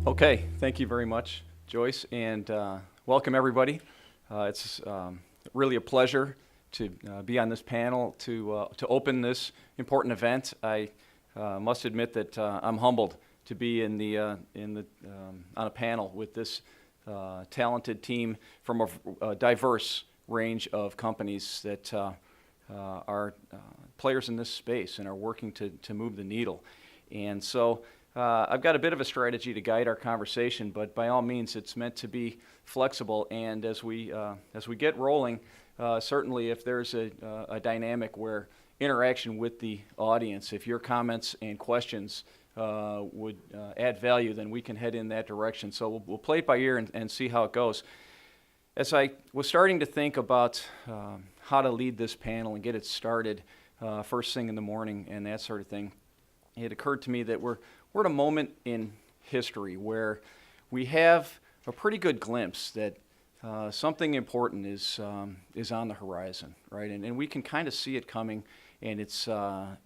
Okay, thank you very much, Joyce, and welcome everybody. It's really a pleasure to be on this panel to open this important event. I must admit that I'm humbled to be on a panel with this talented team from a diverse range of companies that are players in this space and are working to move the needle. And so I've got a bit of a strategy to guide our conversation, but by all means, it's meant to be flexible. And as we get rolling, certainly if there's a dynamic where interaction with the audience, if your comments and questions would add value, then we can head in that direction. So we'll play it by ear and see how it goes. As I was starting to think about how to lead this panel and get it started first thing in the morning and that sort of thing, it occurred to me that we're at a moment in history where we have a pretty good glimpse that something important is on the horizon, right? And we can kind of see it coming, and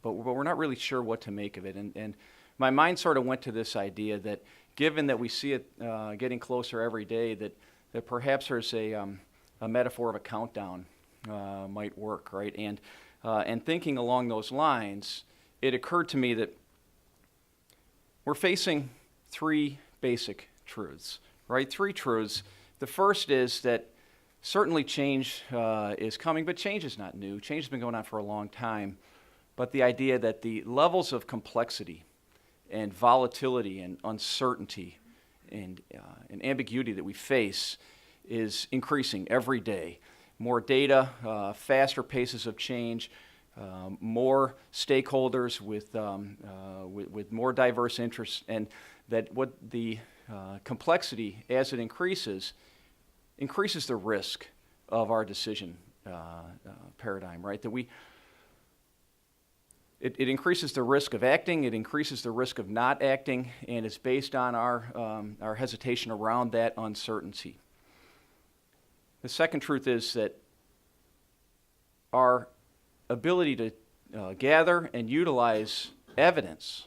but we're not really sure what to make of it. And my mind sort of went to this idea that given that we see it getting closer every day, that perhaps there's a metaphor of a countdown might work, right? And thinking along those lines, it occurred to me that we're facing three basic truths, right? Three truths. The first is that certainly change is coming, but change is not new. Change has been going on for a long time. But the idea that the levels of complexity and volatility and uncertainty and ambiguity that we face is increasing every day. More data, faster paces of change, more stakeholders with more diverse interests, and that what the complexity as it increases the risk of our decision paradigm, right? That it increases the risk of acting, it increases the risk of not acting, and it's based on our hesitation around that uncertainty. The second truth is that our ability to gather and utilize evidence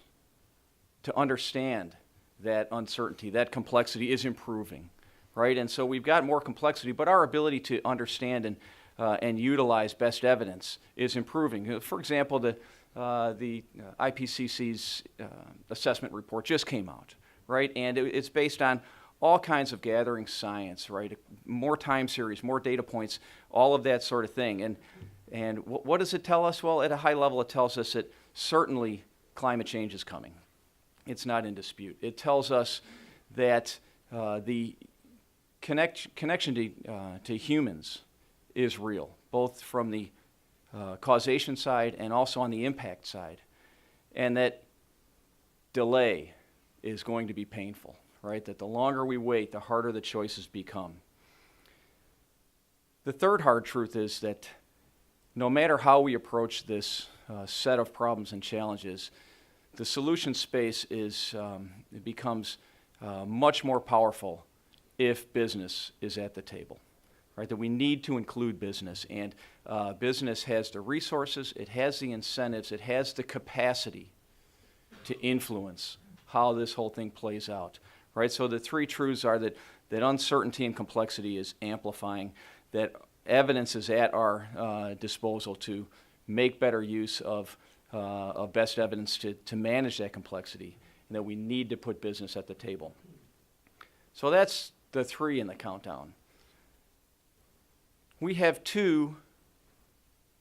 to understand that uncertainty, that complexity is improving, right? And so we've got more complexity, but our ability to understand and utilize best evidence is improving. For example, the Ipcc's assessment report just came out, right? And it's based on all kinds of gathering science, right? More time series, more data points, all of that sort of thing. And what does it tell us? Well, at a high level, it tells us that certainly climate change is coming. It's not in dispute. It tells us that the connection to humans is real, both from the causation side and also on the impact side, and that delay is going to be painful, right? That the longer we wait, the harder the choices become. The third hard truth is that no matter how we approach this set of problems and challenges, the solution space it becomes much more powerful if business is at the table, right? That we need to include business, and business has the resources, it has the incentives, it has the capacity to influence how this whole thing plays out, right? So the three truths are that uncertainty and complexity is amplifying, that evidence is at our disposal to make better use of best evidence to manage that complexity, and that we need to put business at the table. So that's the three in the countdown. We have two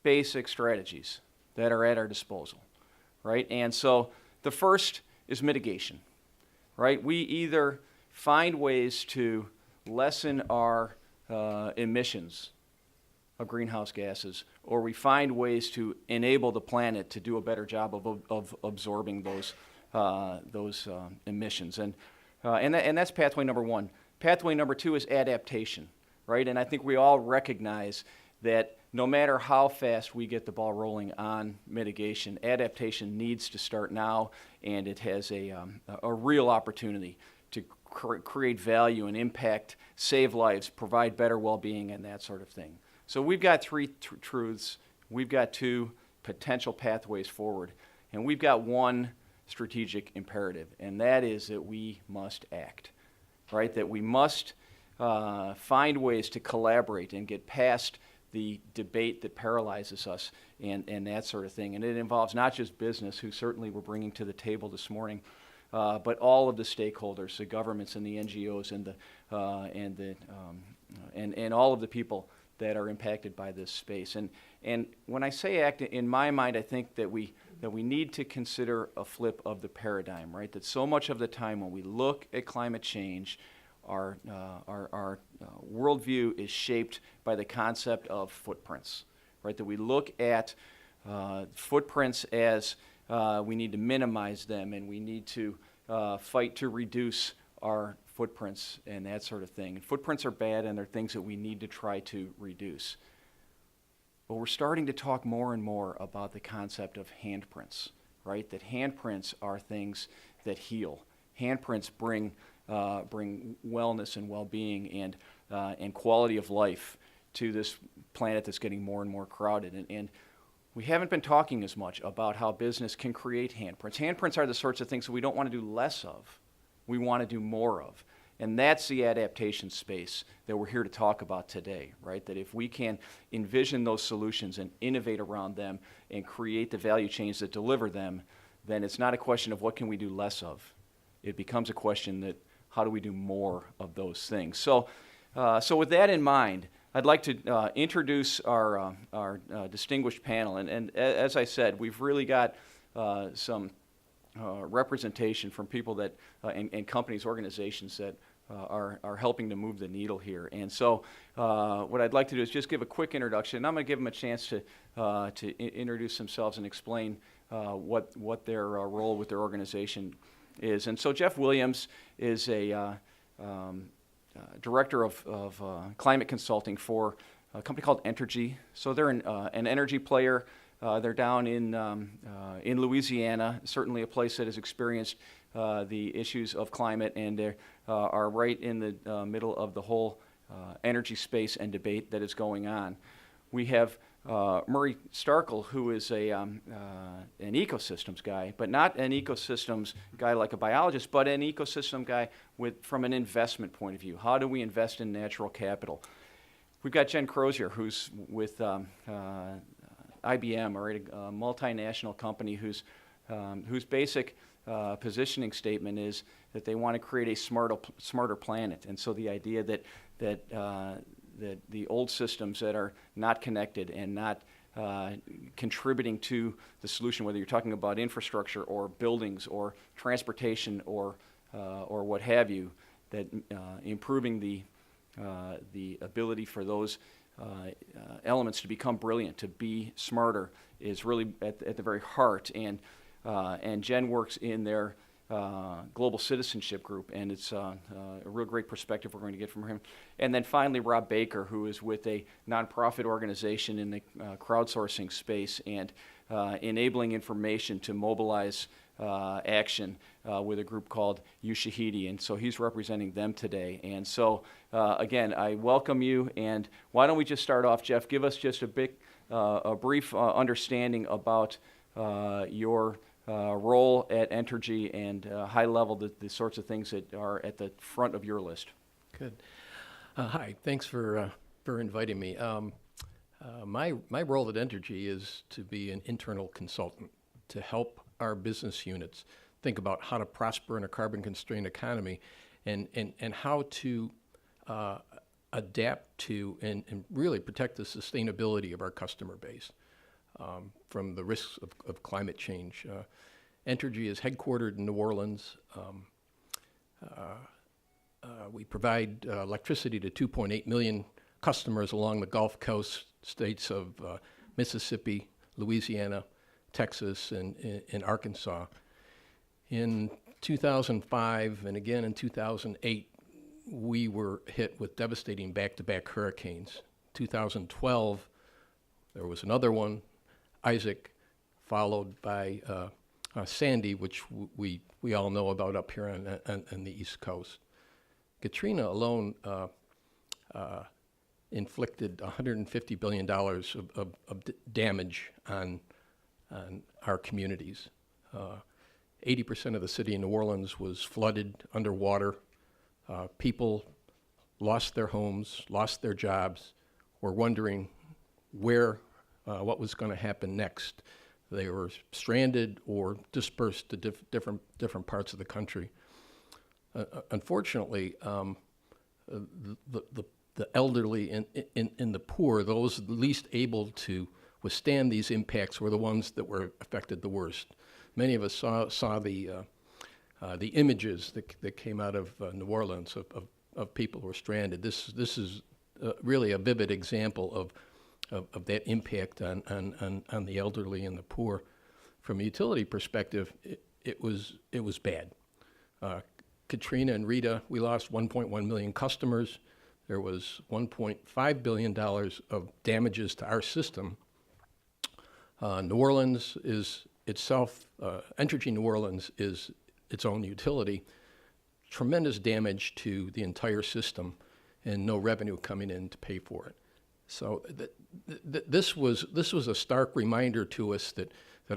basic strategies that are at our disposal, right? And so the first is mitigation, right? We either find ways to lessen our emissions of greenhouse gases, or we find ways to enable the planet to do a better job of absorbing those emissions, and that's pathway number one. Pathway number two is adaptation, right? And I think we all recognize that no matter how fast we get the ball rolling on mitigation, adaptation needs to start now, and it has a real opportunity to create value and impact, save lives, provide better well-being, and that sort of thing. So we've got three truths, we've got two potential pathways forward, and we've got one strategic imperative, and that is that we must act, right? That we must find ways to collaborate and get past the debate that paralyzes us and that sort of thing. And it involves not just business, who certainly we're bringing to the table this morning, but all of the stakeholders, the governments and the NGOs and all of the people that are impacted by this space. And when I say act, in my mind, I think that we need to consider a flip of the paradigm, right? That so much of the time when we look at climate change, our worldview is shaped by the concept of footprints, right? That we look at footprints as we need to minimize them, and we need to fight to reduce our footprints and that sort of thing. And footprints are bad, and they're things that we need to try to reduce. But we're starting to talk more and more about the concept of handprints, right? That handprints are things that heal. Handprints bring wellness and well-being and quality of life to this planet that's getting more and more crowded. And we haven't been talking as much about how business can create handprints. Handprints are the sorts of things that we don't want to do less of. We want to do more of. And that's the adaptation space that we're here to talk about today, right? That if we can envision those solutions and innovate around them and create the value chains that deliver them, then it's not a question of what can we do less of. It becomes a question that how do we do more of those things. So with that in mind, I'd like to introduce our distinguished panel. And as I said, we've really got some representation from people that and companies, organizations that are helping to move the needle here. And so what I'd like to do is just give a quick introduction. And I'm going to give them a chance to introduce themselves and explain what their role with their organization is. And so Jeff Williams is a director of climate consulting for a company called Entergy. So they're an energy player. They're down in Louisiana, certainly a place that has experienced the issues of climate, and they are right in the middle of the whole energy space and debate that is going on. We have Murray Starkel, who is an ecosystems guy, but not an ecosystems guy like a biologist, but an ecosystem guy from an investment point of view. How do we invest in natural capital? We've got Jen Crozier, who's with IBM, or a multinational company whose basic positioning statement is that they want to create a smarter planet. And so the idea that the old systems that are not connected and not contributing to the solution, whether you're talking about infrastructure or buildings or transportation or what have you, that improving the ability for those elements to become brilliant, to be smarter, is really at the very heart. And Jen works in their global citizenship group, and it's a real great perspective we're going to get from him. And then finally, Rob Baker, who is with a nonprofit organization in the crowdsourcing space and enabling information to mobilize action with a group called Ushahidi, and so he's representing them today. And so again, I welcome you, and why don't we just start off, Jeff, give us just a brief understanding about your role at Entergy and high level, the sorts of things that are at the front of your list. Good. Hi, thanks for inviting me. My role at Entergy is to be an internal consultant to help our business units think about how to prosper in a carbon-constrained economy and how to adapt to and really protect the sustainability of our customer base from the risks of climate change. Entergy is headquartered in New Orleans. We provide electricity to 2.8 million customers along the Gulf Coast states of Mississippi, Louisiana, Texas, and Arkansas. In 2005 and again in 2008, we were hit with devastating back-to-back hurricanes. 2012, there was another one, Isaac, followed by Sandy, which we all know about up here on the East Coast. Katrina alone inflicted $150 billion of damage on our communities. 80% of the city of New Orleans was flooded, underwater. People lost their homes, lost their jobs, were wondering what was going to happen next. They were stranded or dispersed to different parts of the country. Unfortunately, the elderly and the poor, those least able to withstand these impacts, were the ones that were affected the worst. Many of us saw the images that came out of New Orleans of people who were stranded. This is really a vivid example of that impact on the elderly and the poor. From a utility perspective, it was bad. Katrina and Rita, we lost 1.1 million customers. There was $1.5 billion of damages to our system. New Orleans is itself, Entergy New Orleans is its own utility. Tremendous damage to the entire system and no revenue coming in to pay for it. So this was a stark reminder to us that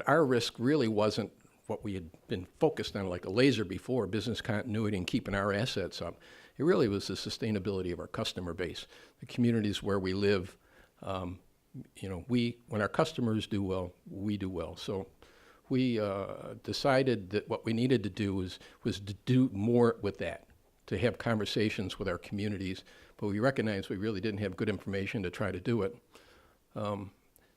our risk really wasn't what we had been focused on like a laser before, business continuity and keeping our assets up. It really was the sustainability of our customer base, the communities where we live. When our customers do well, we do well. So we decided that what we needed to do was to do more with that, to have conversations with our communities, but we recognized we really didn't have good information to try to do it.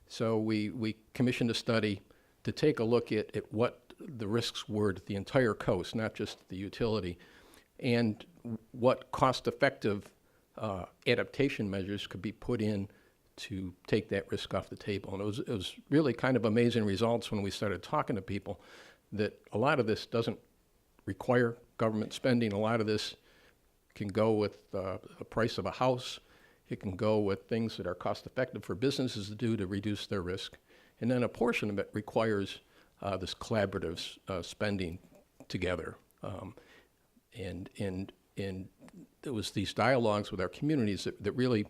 So we commissioned a study to take a look at what the risks were to the entire coast, not just the utility, and what cost-effective adaptation measures could be put in to take that risk off the table. And it was really kind of amazing results when we started talking to people that a lot of this doesn't require government spending. A lot of this can go with the price of a house. It can go with things that are cost-effective for businesses to do to reduce their risk. And then a portion of it requires this collaborative spending together. And there was these dialogues with our communities that really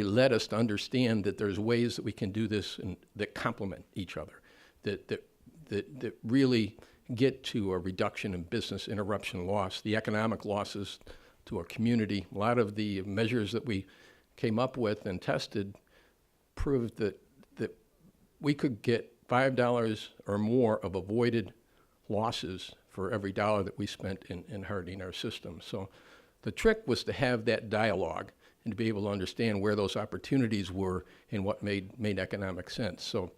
led us to understand that there's ways that we can do this and that complement each other, that really get to a reduction in business interruption loss, the economic losses to our community. A lot of the measures that we came up with and tested proved that we could get $5 or more of avoided losses for every dollar that we spent in hardening our system. So the trick was to have that dialogue and to be able to understand where those opportunities were and what made economic sense. So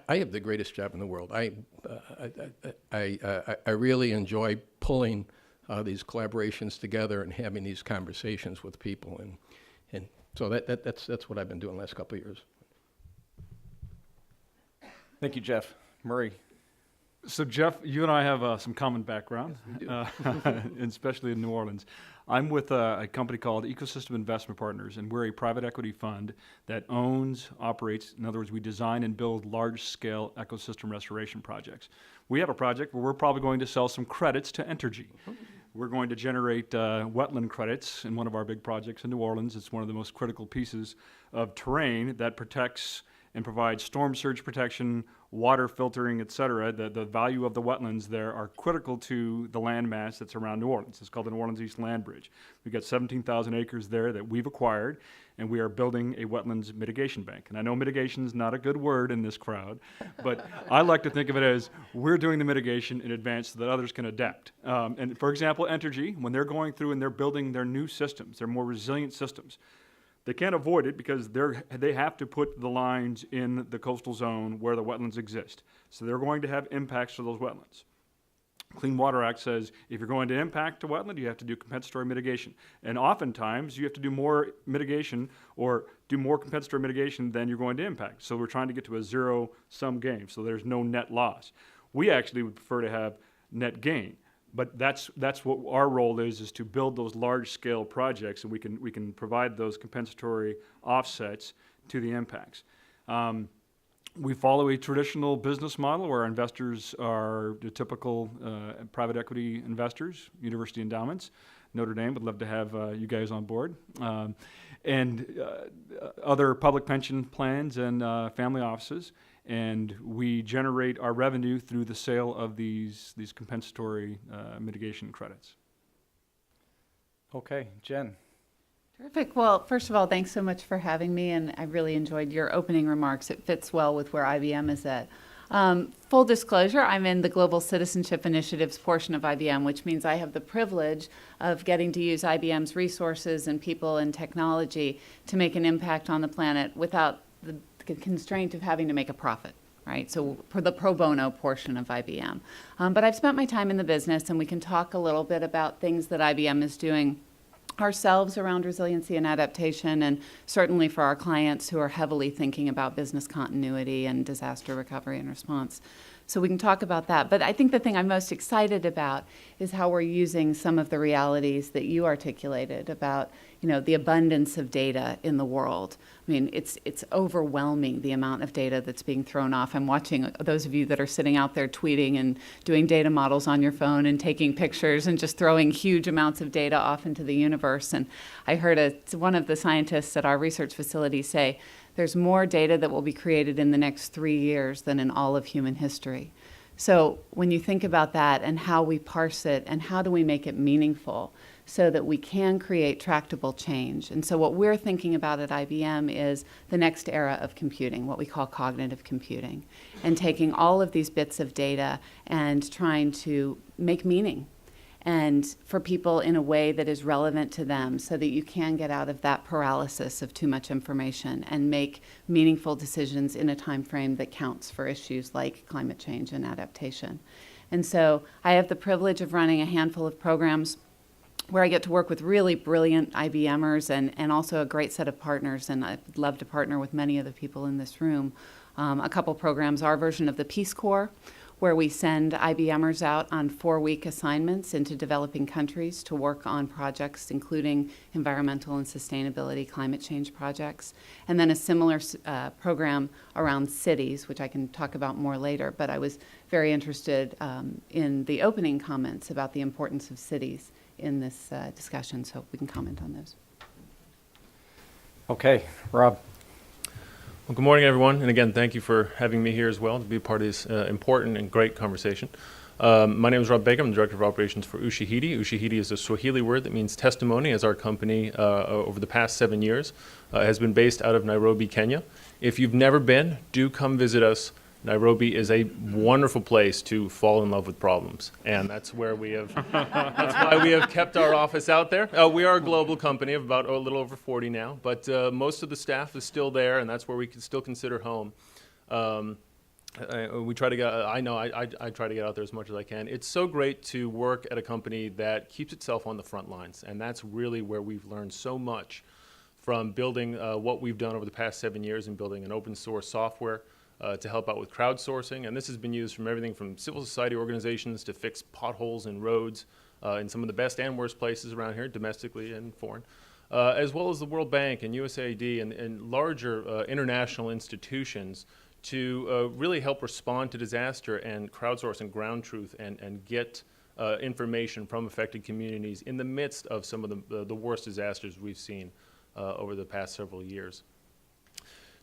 I have the greatest job in the world. I really enjoy pulling these collaborations together and having these conversations with people, and so that's what I've been doing the last couple of years. Thank you, Jeff. Murray. So Jeff, you and I have some common background, Yes, we do. especially in New Orleans. I'm with a company called Ecosystem Investment Partners, and we're a private equity fund that owns, operates, in other words, we design and build large-scale ecosystem restoration projects. We have a project where we're probably going to sell some credits to Entergy. We're going to generate wetland credits in one of our big projects in New Orleans. It's one of the most critical pieces of terrain that protects and provides storm surge protection, water filtering, et cetera. The value of the wetlands there are critical to the land mass that's around New Orleans. It's called the New Orleans East Land Bridge. We've got 17,000 acres there that we've acquired, and we are building a wetlands mitigation bank. And I know mitigation is not a good word in this crowd, but I like to think of it as we're doing the mitigation in advance so that others can adapt. And for example, Entergy, when they're going through and they're building their new systems, their more resilient systems, they can't avoid it because they have to put the lines in the coastal zone where the wetlands exist. So they're going to have impacts to those wetlands. Clean Water Act says if you're going to impact a wetland, you have to do compensatory mitigation. And oftentimes, you have to do more mitigation or do more compensatory mitigation than you're going to impact. So we're trying to get to a zero-sum game, so there's no net loss. We actually would prefer to have net gain. But that's what our role is to build those large-scale projects, and we can provide those compensatory offsets to the impacts. We follow a traditional business model where our investors are the typical private equity investors, university endowments. Notre Dame would love to have you guys on board. And other public pension plans and family offices. and we generate our revenue through the sale of these compensatory mitigation credits. Okay, Jen. Terrific. Well, first of all, thanks so much for having me, and I really enjoyed your opening remarks. It fits well with where IBM is at. Full disclosure, I'm in the Global Citizenship Initiatives portion of IBM, which means I have the privilege of getting to use IBM's resources and people and technology to make an impact on the planet without the constraint of having to make a profit. Right, so for the pro bono portion of IBM. But I've spent my time in the business, and we can talk a little bit about things that IBM is doing ourselves around resiliency and adaptation, and certainly for our clients who are heavily thinking about business continuity and disaster recovery and response. So we can talk about that. But I think the thing I'm most excited about is how we're using some of the realities that you articulated about, the abundance of data in the world. I mean, it's overwhelming, the amount of data that's being thrown off. I'm watching those of you that are sitting out there tweeting and doing data models on your phone and taking pictures and just throwing huge amounts of data off into the universe. And I heard one of the scientists at our research facility say, there's more data that will be created in the next 3 years than in all of human history. So when you think about that and how we parse it and how do we make it meaningful so that we can create tractable change. And so what we're thinking about at IBM is the next era of computing, what we call cognitive computing, and taking all of these bits of data and trying to make meaning and for people in a way that is relevant to them so that you can get out of that paralysis of too much information and make meaningful decisions in a time frame that counts for issues like climate change and adaptation. And so I have the privilege of running a handful of programs where I get to work with really brilliant IBMers and also a great set of partners, and I'd love to partner with many of the people in this room. A couple programs, our version of the Peace Corps, where we send IBMers out on 4-week assignments into developing countries to work on projects including environmental and sustainability climate change projects. And then a similar program around cities, which I can talk about more later, but I was very interested in the opening comments about the importance of cities in this discussion, so we can comment on those. Okay, Rob. Well, good morning, everyone. And again, thank you for having me here as well to be a part of this important and great conversation. My name is Rob Baker. I'm the Director of Operations for Ushahidi. Ushahidi is a Swahili word that means testimony, as our company over the past 7 years has been based out of Nairobi, Kenya. If you've never been, do come visit us. Nairobi is a wonderful place to fall in love with problems, and that's where we have. That's why we have kept our office out there. We are a global company of about a little over 40 now, but most of the staff is still there, and that's where we can still consider home. We try to get. I know I try to get out there as much as I can. It's so great to work at a company that keeps itself on the front lines, and that's really where we've learned so much from building what we've done over the past 7 years in building an open source software. To help out with crowdsourcing, and this has been used from everything from civil society organizations to fix potholes in roads in some of the best and worst places around here, domestically and foreign, as well as the World Bank and USAID and larger international institutions to really help respond to disaster and crowdsource and ground truth and get information from affected communities in the midst of some of the worst disasters we've seen over the past several years.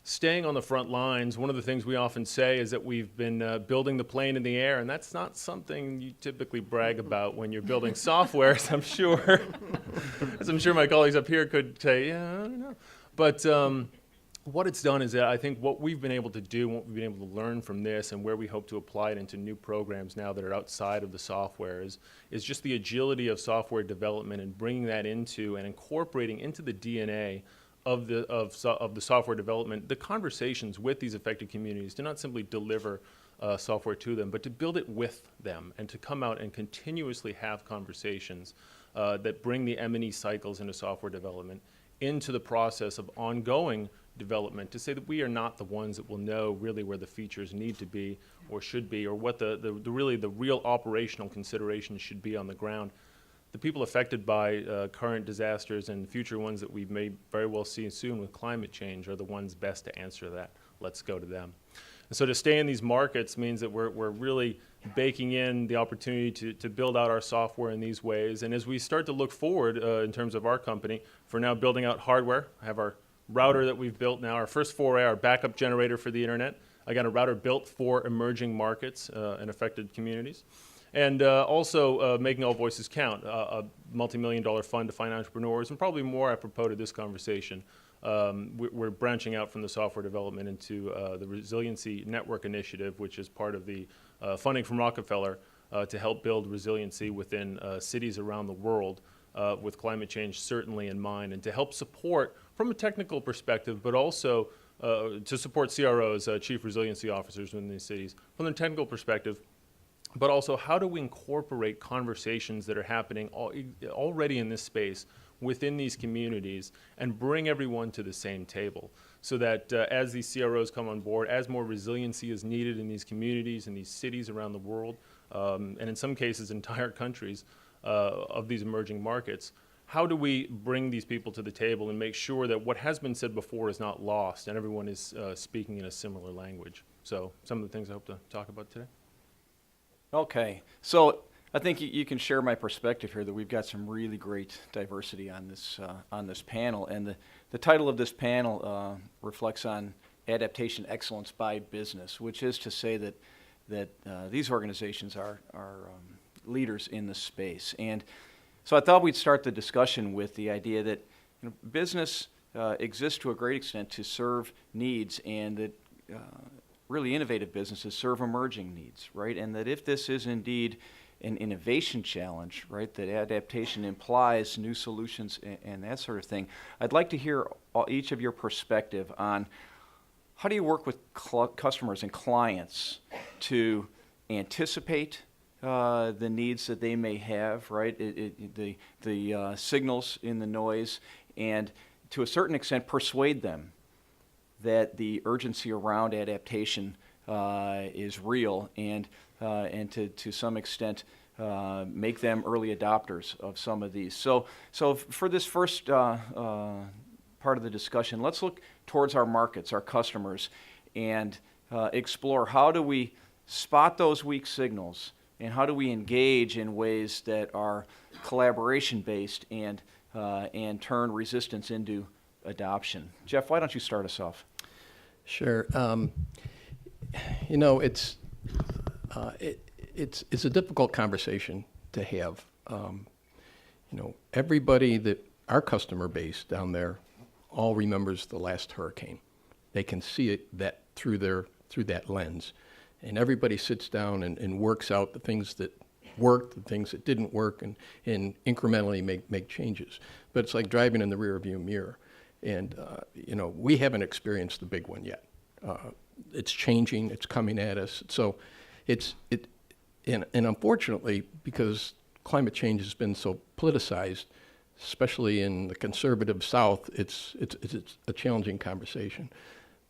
Staying on the front lines, one of the things we often say is that we've been building the plane in the air, and that's not something you typically brag about when you're building software, as I'm sure. As I'm sure my colleagues up here could say, yeah, I don't know. But what it's done is that I think what we've been able to do, what we've been able to learn from this, and where we hope to apply it into new programs now that are outside of the software is just the agility of software development and bringing that into and incorporating into the DNA of the software development, the conversations with these affected communities, to not simply deliver software to them, but to build it with them and to come out and continuously have conversations that bring the M&E cycles into software development into the process of ongoing development, to say that we are not the ones that will know really where the features need to be or should be, or what the real operational considerations should be on the ground. The people affected by current disasters and future ones that we may very well see soon with climate change are the ones best to answer that. Let's go to them. And so to stay in these markets means that we're really baking in the opportunity to build out our software in these ways. And as we start to look forward in terms of our company, for now building out hardware, I have our router that we've built now, our first foray, our backup generator for the internet. again, a router built for emerging markets and affected communities. And also making all voices count, a multi-million-dollar fund to find entrepreneurs, and probably more apropos to this conversation. We're branching out from the software development into the Resiliency Network initiative, which is part of the funding from Rockefeller to help build resiliency within cities around the world, with climate change certainly in mind, and to help support from a technical perspective, but also to support CROs, Chief Resiliency Officers in these cities, from the technical perspective, but also how do we incorporate conversations that are happening already in this space within these communities and bring everyone to the same table, so that as these CROs come on board, as more resiliency is needed in these communities and these cities around the world, and in some cases entire countries of these emerging markets, how do we bring these people to the table and make sure that what has been said before is not lost and everyone is speaking in a similar language? So some of the things I hope to talk about today. Okay, so I think you can share my perspective here that we've got some really great diversity on this panel, and the title of this panel reflects on adaptation excellence by business, which is to say that these organizations are leaders in the space. And so I thought we'd start the discussion with the idea that business exists to a great extent to serve needs, and that really innovative businesses serve emerging needs, right? And that if this is indeed an innovation challenge, right, that adaptation implies new solutions and that sort of thing, I'd like to hear each of your perspective on how do you work with customers and clients to anticipate the needs that they may have, right? The signals in the noise, and to a certain extent persuade them that the urgency around adaptation is real, and to some extent make them early adopters of some of these. So for this first part of the discussion, let's look towards our markets, our customers, and explore how do we spot those weak signals, and how do we engage in ways that are collaboration-based and turn resistance into adoption. Jeff, why don't you start us off? Sure. It's a difficult conversation to have. Everybody that our customer base down there all remembers the last hurricane. They can see it through that lens, and everybody sits down and works out the things that worked, the things that didn't work, and incrementally make changes. But it's like driving in the rearview mirror. And, we haven't experienced the big one yet. It's changing, it's coming at us. So and unfortunately, because climate change has been so politicized, especially in the conservative South, it's a challenging conversation.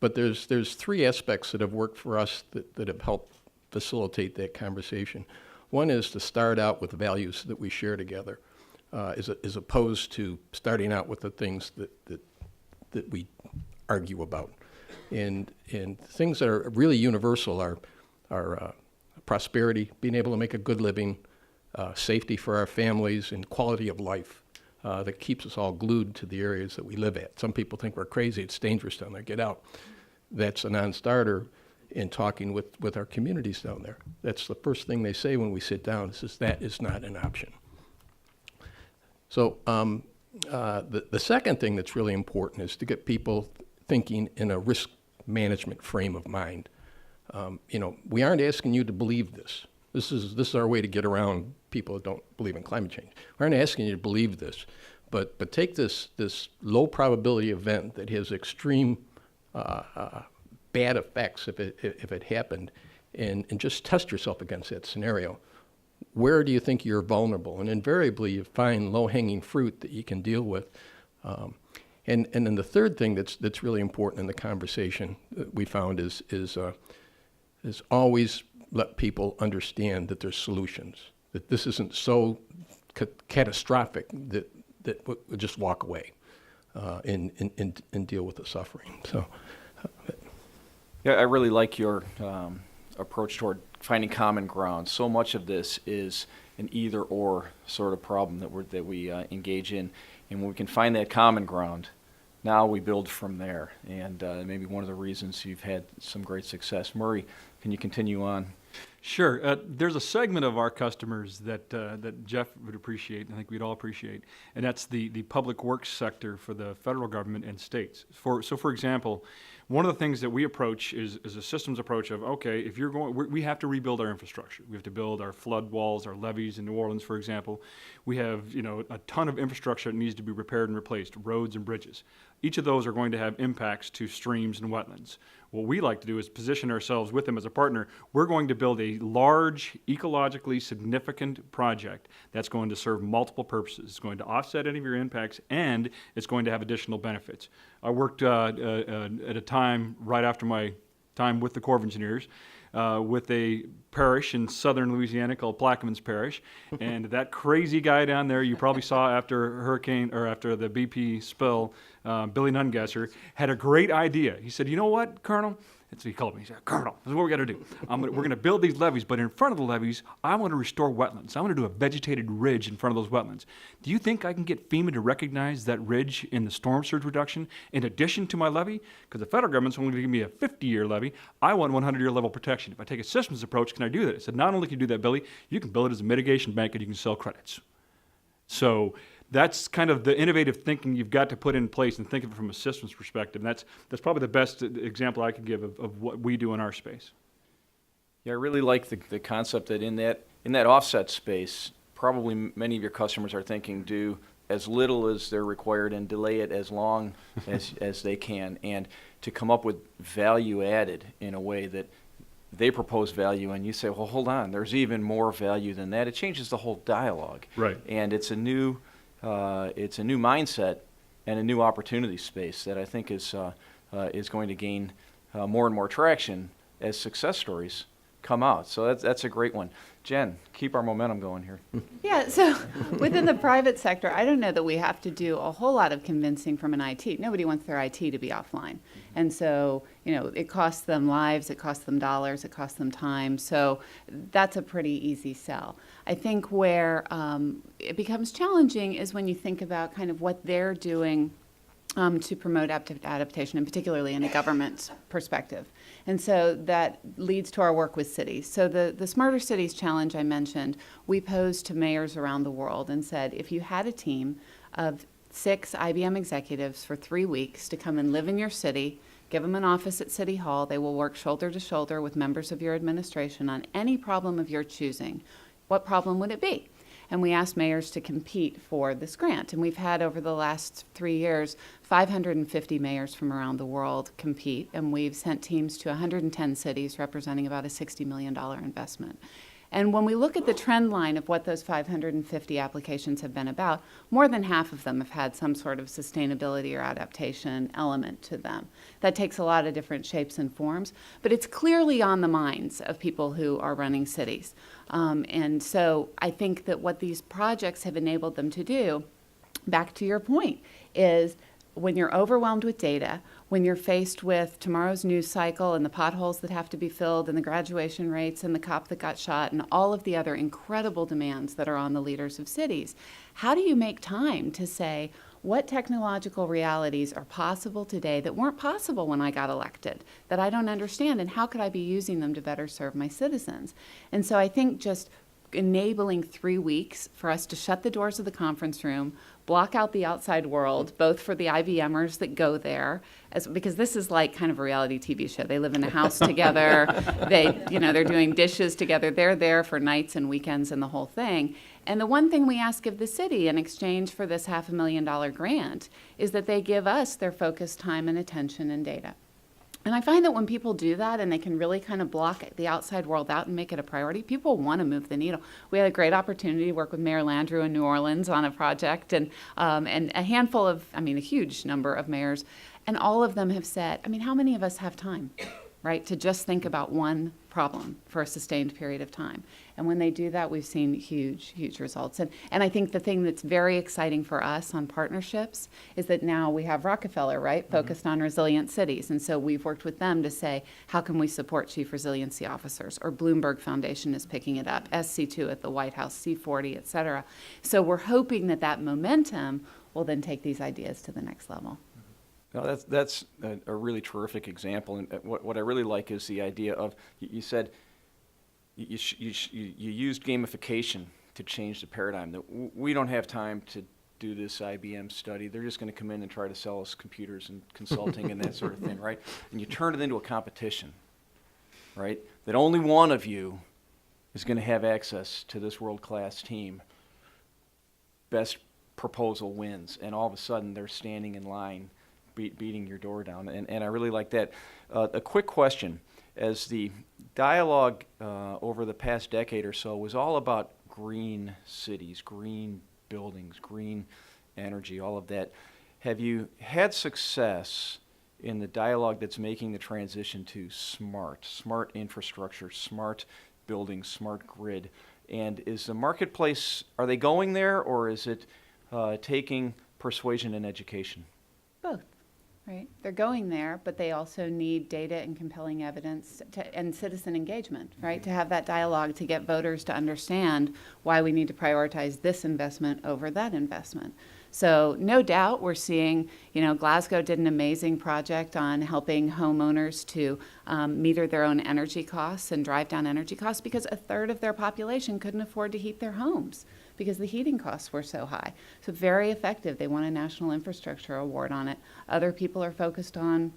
But there's three aspects that have worked for us that have helped facilitate that conversation. One is to start out with the values that we share together, as opposed to starting out with the things that we argue about. And things that are really universal are prosperity, being able to make a good living, safety for our families, and quality of life that keeps us all glued to the areas that we live at. Some people think we're crazy, it's dangerous down there, get out. That's a non-starter in talking with our communities down there. That's the first thing they say when we sit down, is that is not an option. So the second thing that's really important is to get people thinking in a risk management frame of mind. We aren't asking you to believe this. This is our way to get around people that don't believe in climate change. We aren't asking you to believe this, but take this low probability event that has extreme bad effects if it happened, and just test yourself against that scenario. Where do you think you're vulnerable? And invariably, you find low-hanging fruit that you can deal with. And then the third thing that's really important in the conversation that we found is always let people understand that there's solutions, that this isn't so catastrophic that we'll just walk away and deal with the suffering. So. Yeah, I really like your approach toward finding common ground. So much of this is an either-or sort of problem that we engage in, and when we can find that common ground, now we build from there. And maybe one of the reasons you've had some great success. Murray, can you continue on? Sure. There's a segment of our customers that Jeff would appreciate, and I think we'd all appreciate, and that's the public works sector for the federal government and states. So for example, one of the things that we approach is a systems approach of, okay, if you're going, we have to rebuild our infrastructure. We have to build our flood walls, our levees in New Orleans, for example. We have, a ton of infrastructure that needs to be repaired and replaced, roads and bridges. Each of those are going to have impacts to streams and wetlands. What we like to do is position ourselves with them as a partner. We're going to build a large, ecologically significant project that's going to serve multiple purposes. It's going to offset any of your impacts, and it's going to have additional benefits. I worked at a time right after my time with the Corps of Engineers with a parish in southern Louisiana called Plaquemines Parish, and that crazy guy down there you probably saw after after the BP spill, Billy Nungesser, had a great idea. He said, "You know what, Colonel?" That's what he called me. He said, "Colonel, this is what we got to do. We're going to build these levees, but in front of the levees, I want to restore wetlands. I want to do a vegetated ridge in front of those wetlands. Do you think I can get FEMA to recognize that ridge in the storm surge reduction in addition to my levee? Because the federal government's only going to give me a 50-year levee. I want 100-year level protection. If I take a systems approach, can I do that?" I said, "Not only can you do that, Billy, you can build it as a mitigation bank and you can sell credits." So that's kind of the innovative thinking you've got to put in place and think of it from a systems perspective. And that's probably the best example I can give of what we do in our space. Yeah, I really like the concept that in that offset space, probably many of your customers are thinking do as little as they're required and delay it as long as they can, and to come up with value added in a way that they propose value and you say, well, hold on, there's even more value than that. It changes the whole dialogue. Right. And it's a new mindset and a new opportunity space that I think is going to gain more and more traction as success stories come out. So that's a great one. Jen, keep our momentum going here. Yeah, so within the private sector, I don't know that we have to do a whole lot of convincing from an IT. Nobody wants their IT to be offline. And so, it costs them lives, it costs them dollars, it costs them time. So that's a pretty easy sell. I think where it becomes challenging is when you think about kind of what they're doing to promote adaptation, and particularly in a government perspective. And so that leads to our work with cities. So the Smarter Cities Challenge I mentioned, we posed to mayors around the world and said, if you had a team of 6 IBM executives for 3 weeks to come and live in your city, give them an office at City Hall, they will work shoulder to shoulder with members of your administration on any problem of your choosing. What problem would it be? And we asked mayors to compete for this grant. And we've had, over the last 3 years, 550 mayors from around the world compete. And we've sent teams to 110 cities, representing about a $60 million investment. And when we look at the trend line of what those 550 applications have been about, more than half of them have had some sort of sustainability or adaptation element to them. That takes a lot of different shapes and forms, but it's clearly on the minds of people who are running cities. And so I think that what these projects have enabled them to do, back to your point, is when you're overwhelmed with data, when you're faced with tomorrow's news cycle and the potholes that have to be filled and the graduation rates and the cop that got shot and all of the other incredible demands that are on the leaders of cities, how do you make time to say, what technological realities are possible today that weren't possible when I got elected, that I don't understand, and how could I be using them to better serve my citizens? And so I think just enabling 3 weeks for us to shut the doors of the conference room, block out the outside world, both for the IBMers that go there, because this is like kind of a reality TV show. They live in a house together. They're doing dishes together. They're there for nights and weekends and the whole thing. And the one thing we ask of the city in exchange for this $500,000 grant is that they give us their focused time and attention and data. And I find that when people do that and they can really kind of block the outside world out and make it a priority, people want to move the needle. We had a great opportunity to work with Mayor Landrieu in New Orleans on a project, and a handful of, a huge number of mayors, and all of them have said, how many of us have time, right, to just think about one problem for a sustained period of time? And when they do that, we've seen huge, huge results. And I think the thing that's very exciting for us on partnerships is that now we have Rockefeller, right, focused on resilient cities. And so we've worked with them to say, how can we support chief resiliency officers? Or Bloomberg Foundation is picking it up, SC2 at the White House, C40, et cetera. So we're hoping that momentum will then take these ideas to the next level. No, that's a really terrific example, and what I really like is the idea of you said you used gamification to change the paradigm. That we don't have time to do this IBM study. They're just going to come in and try to sell us computers and consulting and that sort of thing, right? And you turn it into a competition, right? That only one of you is going to have access to this world-class team. Best proposal wins, and all of a sudden they're standing in line beating your door down, and I really like that. A quick question. As the dialogue over the past decade or so was all about green cities, green buildings, green energy, all of that, have you had success in the dialogue that's making the transition to smart infrastructure, smart buildings, smart grid? And is the marketplace, are they going there, or is it taking persuasion and education? Both, right? They're going there, but they also need data and compelling evidence and citizen engagement, right? To have that dialogue, to get voters to understand why we need to prioritize this investment over that investment. So no doubt we're seeing, Glasgow did an amazing project on helping homeowners to meter their own energy costs and drive down energy costs, because a third of their population couldn't afford to heat their homes because the heating costs were so high. So very effective. They won a National Infrastructure Award on it. Other people are focused on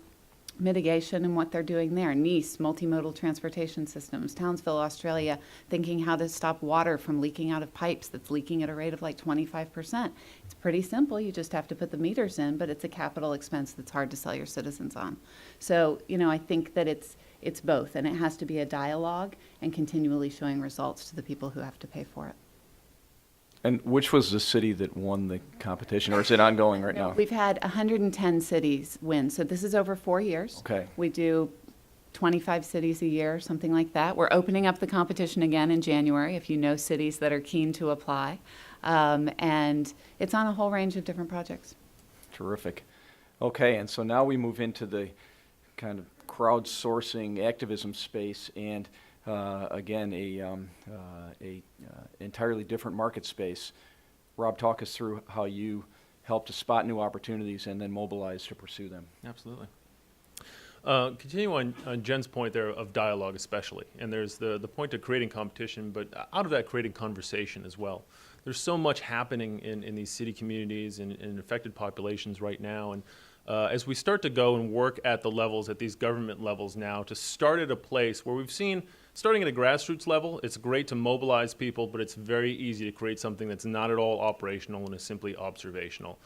mitigation and what they're doing there. Nice, multimodal transportation systems. Townsville, Australia, thinking how to stop water from leaking out of pipes that's leaking at a rate of like 25%. It's pretty simple. You just have to put the meters in, but it's a capital expense that's hard to sell your citizens on. So, I think that it's both, and it has to be a dialogue and continually showing results to the people who have to pay for it. And which was the city that won the competition, or is it ongoing right now? We've had 110 cities win, so this is over 4 years. Okay. We do 25 cities a year, something like that. We're opening up the competition again in January, if you know cities that are keen to apply. And it's on a whole range of different projects. Terrific. Okay, and so now we move into the kind of crowdsourcing activism space, and again, a entirely different market space. Rob, talk us through how you help to spot new opportunities and then mobilize to pursue them. Absolutely. Continue on Jen's point there of dialogue especially, and there's the point of creating competition, but out of that creating conversation as well. There's so much happening in these city communities and in affected populations right now, and as we start to go and work at the levels, at these government levels now, to start at a place where we've seen, starting at a grassroots level, it's great to mobilize people, but it's very easy to create something that's not at all operational and is simply observational,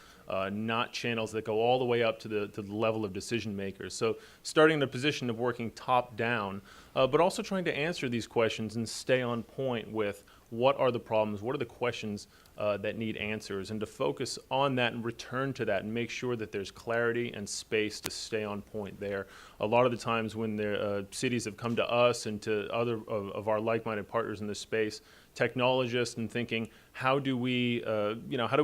not channels that go all the way up to the level of decision makers. So starting in a position of working top down, but also trying to answer these questions and stay on point with what are the problems, what are the questions that need answers, and to focus on that and return to that and make sure that there's clarity and space to stay on point there. A lot of the times when cities have come to us and to other of our like-minded partners in this space, technologists, and thinking, how do we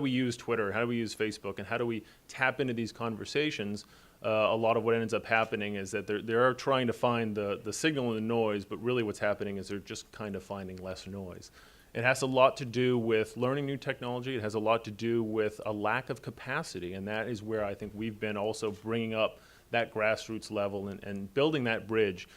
use Twitter, how do we use Facebook, and how do we tap into these conversations? A lot of what ends up happening is that they're trying to find the signal in the noise, but really what's happening is they're just kind of finding less noise. It has a lot to do with learning new technology. It has a lot to do with a lack of capacity, and that is where I think we've been also bringing up that grassroots level and building that bridge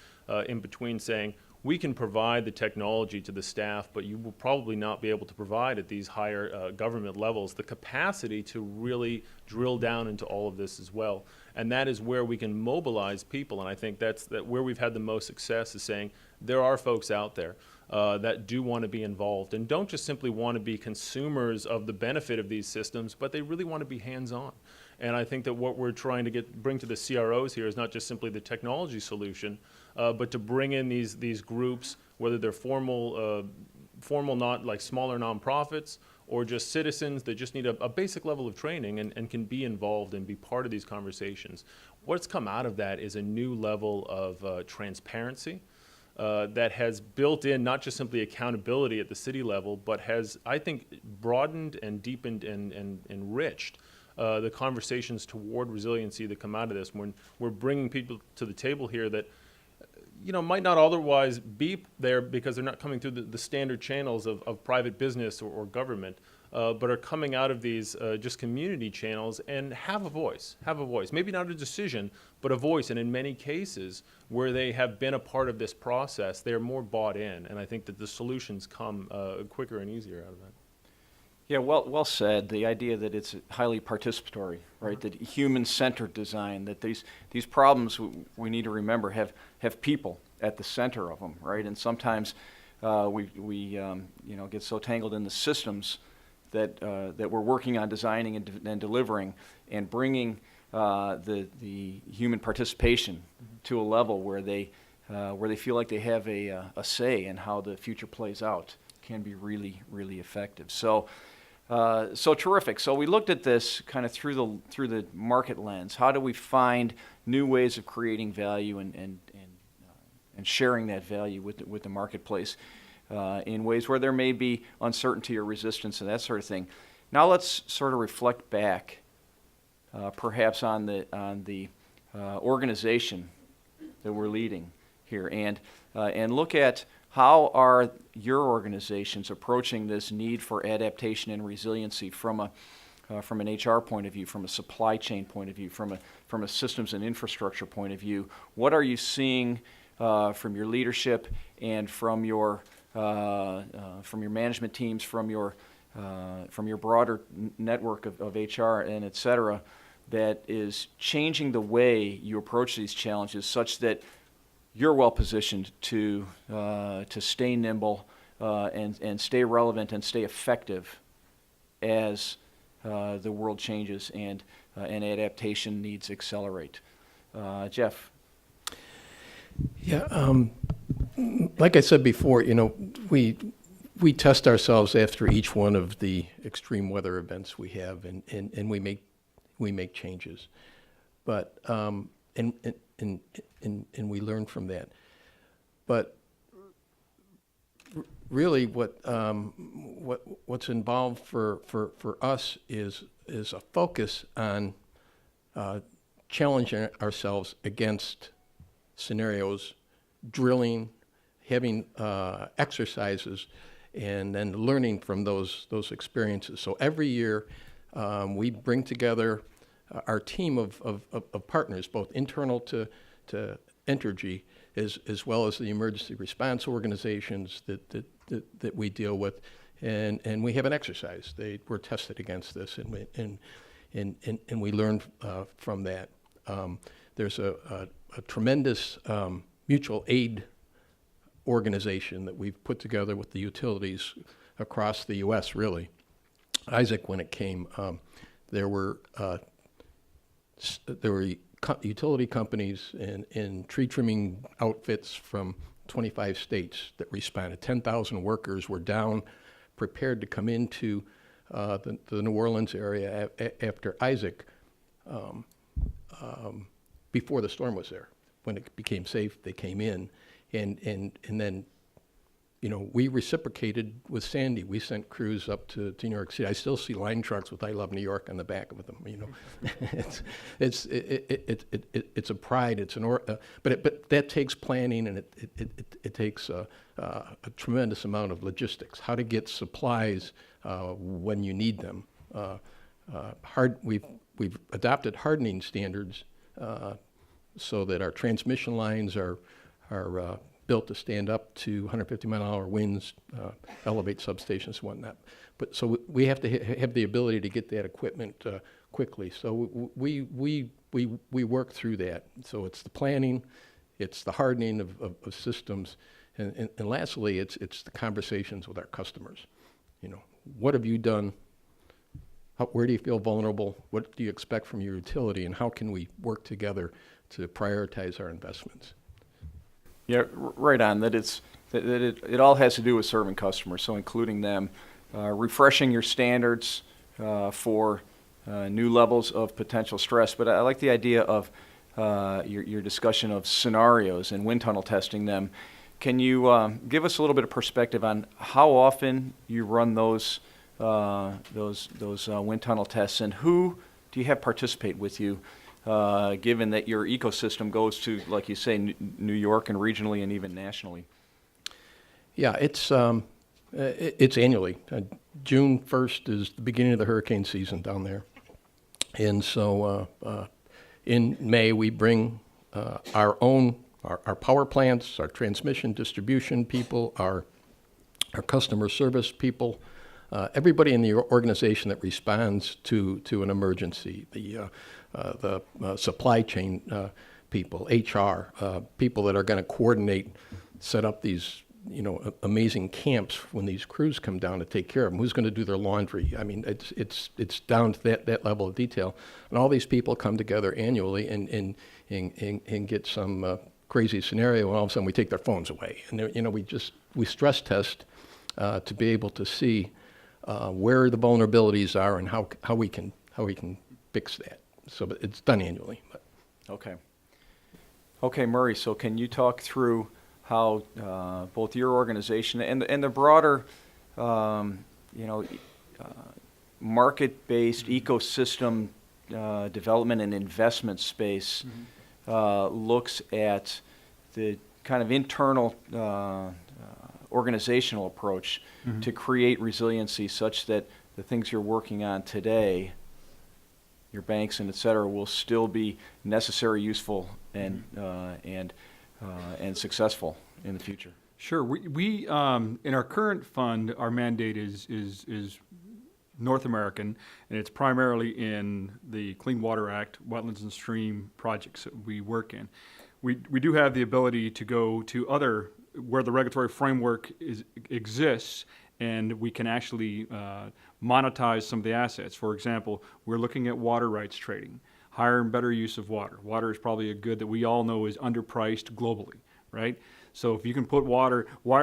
in between, saying we can provide the technology to the staff, but you will probably not be able to provide at these higher government levels the capacity to really drill down into all of this as well. And that is where we can mobilize people, and I think that's where we've had the most success, is saying there are folks out there that do want to be involved and don't just simply want to be consumers of the benefit of these systems, but they really want to be hands-on. And I think that what we're trying to bring to the CROs here is not just simply the technology solution, but to bring in these groups, whether they're formal, not like smaller nonprofits, or just citizens that just need a basic level of training and can be involved and be part of these conversations. What's come out of that is a new level of transparency that has built in not just simply accountability at the city level, but has, I think, broadened and deepened and enriched the conversations toward resiliency that come out of this, when we're bringing people to the table here that might not otherwise be there because they're not coming through the standard channels of private business or government, but are coming out of these just community channels and have a voice. Maybe not a decision, but a voice. And in many cases where they have been a part of this process, they're more bought in. And I think that the solutions come quicker and easier out of that. Yeah, well said. The idea that it's highly participatory, right? That human-centered design, that these problems we need to remember have people at the center of them, right? And sometimes we get so tangled in the systems that we're working on designing and delivering and bringing the human participation to a level where they feel like they have a say in how the future plays out can be really, really effective. So terrific. So we looked at this kind of through the market lens. How do we find new ways of creating value and sharing that value with the marketplace in ways where there may be uncertainty or resistance and that sort of thing. Now let's sort of reflect back, perhaps on the organization that we're leading here, and look at how are your organizations approaching this need for adaptation and resiliency from an HR point of view, from a supply chain point of view, from a systems and infrastructure point of view? What are you seeing from your leadership and from your management teams, from your broader network of HR and et cetera, that is changing the way you approach these challenges such that you're well positioned to stay nimble and stay relevant and stay effective as the world changes and adaptation needs accelerate. Jeff. Yeah, like I said before, we test ourselves after each one of the extreme weather events we have, and we make changes, but and we learn from that. But really, what's involved for us is a focus on challenging ourselves against scenarios, drilling, having exercises, and then learning from those experiences. So every year, we bring together our team of partners, both internal to Entergy, as well as the emergency response organizations that we deal with, and we have an exercise. We're tested against this, and we learn from that. There's a tremendous mutual aid organization that we've put together with the utilities across the U.S., really. Isaac, when it came, there were utility companies and tree trimming outfits from 25 states that responded. 10,000 workers were down, prepared to come into the New Orleans area after Isaac, before the storm was there. When it became safe, they came in, and then, we reciprocated with Sandy. We sent crews up to New York City. I still see line trucks with "I Love New York" on the back of them. It's a pride. It's but that takes planning, and it takes a tremendous amount of logistics. How to get supplies when you need them. We've adopted hardening standards so that our transmission lines are built to stand up to 150-mile-an-hour winds, elevate substations and whatnot. But so we have to have the ability to get that equipment quickly. So we work through that. So it's the planning, it's the hardening of systems, and lastly, it's the conversations with our customers. What have you done? Where do you feel vulnerable? What do you expect from your utility, and how can we work together to prioritize our investments? Yeah, right on. That it all has to do with serving customers, so including them, refreshing your standards for new levels of potential stress. But I like the idea of your discussion of scenarios and wind tunnel testing them. Can you give us a little bit of perspective on how often you run those wind tunnel tests, and who do you have participate with you? Given that your ecosystem goes to, like you say, New York and regionally and even nationally? Yeah, it's annually. June 1st is the beginning of the hurricane season down there. And so in May, we bring our power plants, our transmission distribution people, our customer service people, everybody in the organization that responds to an emergency, the supply chain people, HR, people that are going to coordinate, set up these amazing camps when these crews come down to take care of them. Who's going to do their laundry? I mean, it's down to that level of detail. And all these people come together annually and get some crazy scenario, and all of a sudden we take their phones away. And we stress test to be able to see where the vulnerabilities are and how we can fix that. So but it's done annually. But. Okay, Murray. So can you talk through how both your organization and the broader, market-based ecosystem development and investment space looks at the kind of internal organizational approach to create resiliency such that the things you're working on today, your banks and et cetera, will still be necessary, useful, and successful in the future? Sure. We in our current fund, our mandate is North American, and it's primarily in the Clean Water Act, wetlands and stream projects that we work in. We do have the ability to go to other where the regulatory framework exists, and we can actually monetize some of the assets. For example, we're looking at water rights trading, higher and better use of water. Water is probably a good that we all know is underpriced globally, right? So if you can put water, why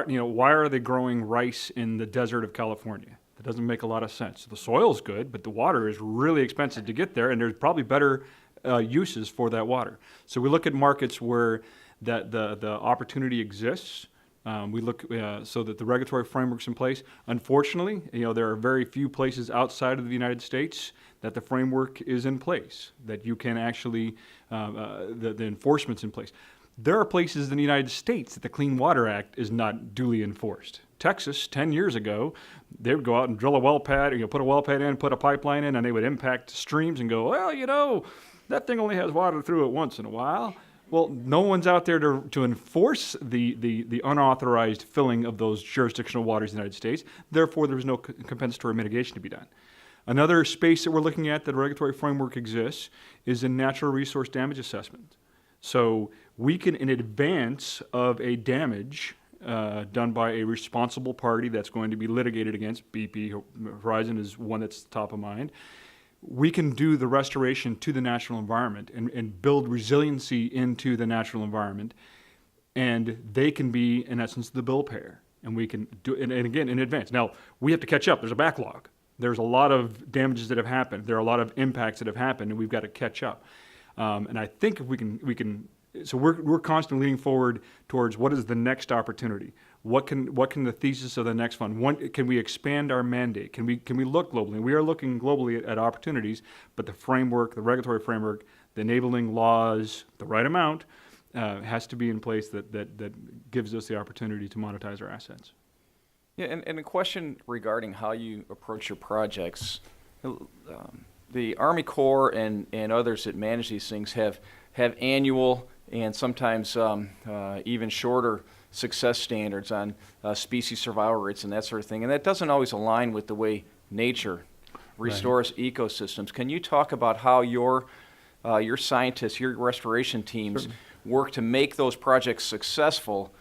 are they growing rice in the desert of California? That doesn't make a lot of sense. The soil's good, but the water is really expensive to get there, and there's probably better uses for that water. So we look at markets where the opportunity exists. We look so that the regulatory framework's in place. Unfortunately, there are very few places outside of the United States that the framework is in place, that you can actually, the enforcement's in place. There are places in the United States that the Clean Water Act is not duly enforced. Texas, 10 years ago, they would go out and drill a well pad, put a well pad in, put a pipeline in, and they would impact streams and go, well, that thing only has water through it once in a while. Well, no one's out there to enforce the unauthorized filling of those jurisdictional waters in the United States. Therefore, there's no compensatory mitigation to be done. Another space that we're looking at that a regulatory framework exists is in natural resource damage assessment. So we can, in advance of a damage done by a responsible party that's going to be litigated against, BP Horizon is one that's top of mind, we can do the restoration to the natural environment and build resiliency into the natural environment, and they can be, in essence, the bill payer. And we can do it, and again, in advance. Now, we have to catch up. There's a backlog. There's a lot of damages that have happened. There are a lot of impacts that have happened, and we've got to catch up. And I think if we can. So we're constantly leaning forward towards what is the next opportunity. What can the thesis of the next fund? Can we expand our mandate? Can we look globally? We are looking globally at opportunities, but the framework, the regulatory framework, the enabling laws, the right amount has to be in place that gives us the opportunity to monetize our assets. Yeah, and a question regarding how you approach your projects. The Army Corps and others that manage these things have annual and sometimes even shorter success standards on species survival rates and that sort of thing. And that doesn't always align with the way nature restores ecosystems. Can you talk about how your scientists, your restoration teams work to make those projects successful,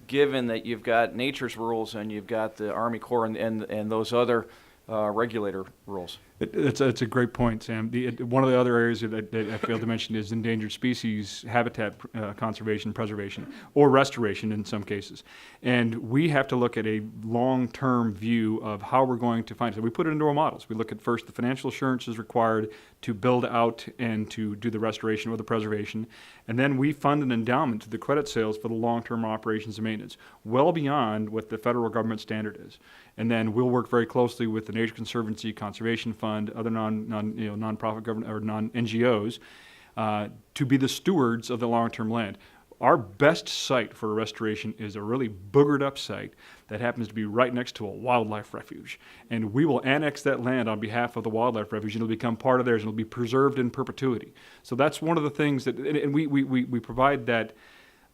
given that you've got nature's rules and you've got the Army Corps and those other regulator rules? It's a great point, Sam. One of the other areas that I failed to mention is endangered species habitat conservation, preservation, or restoration in some cases. And we have to look at a long-term view of how we're going to find it. We put it into our models. We look at first the financial assurances required to build out and to do the restoration or the preservation. And then we fund an endowment to the credit sales for the long-term operations and maintenance, well beyond what the federal government standard is. And then we'll work very closely with the Nature Conservancy, Conservation Fund, other nonprofit government or non-NGOs to be the stewards of the long-term land. Our best site for a restoration is a really boogered up site that happens to be right next to a wildlife refuge. And we will annex that land on behalf of the wildlife refuge, and it'll become part of theirs, and it'll be preserved in perpetuity. So that's one of the things that, and we provide that,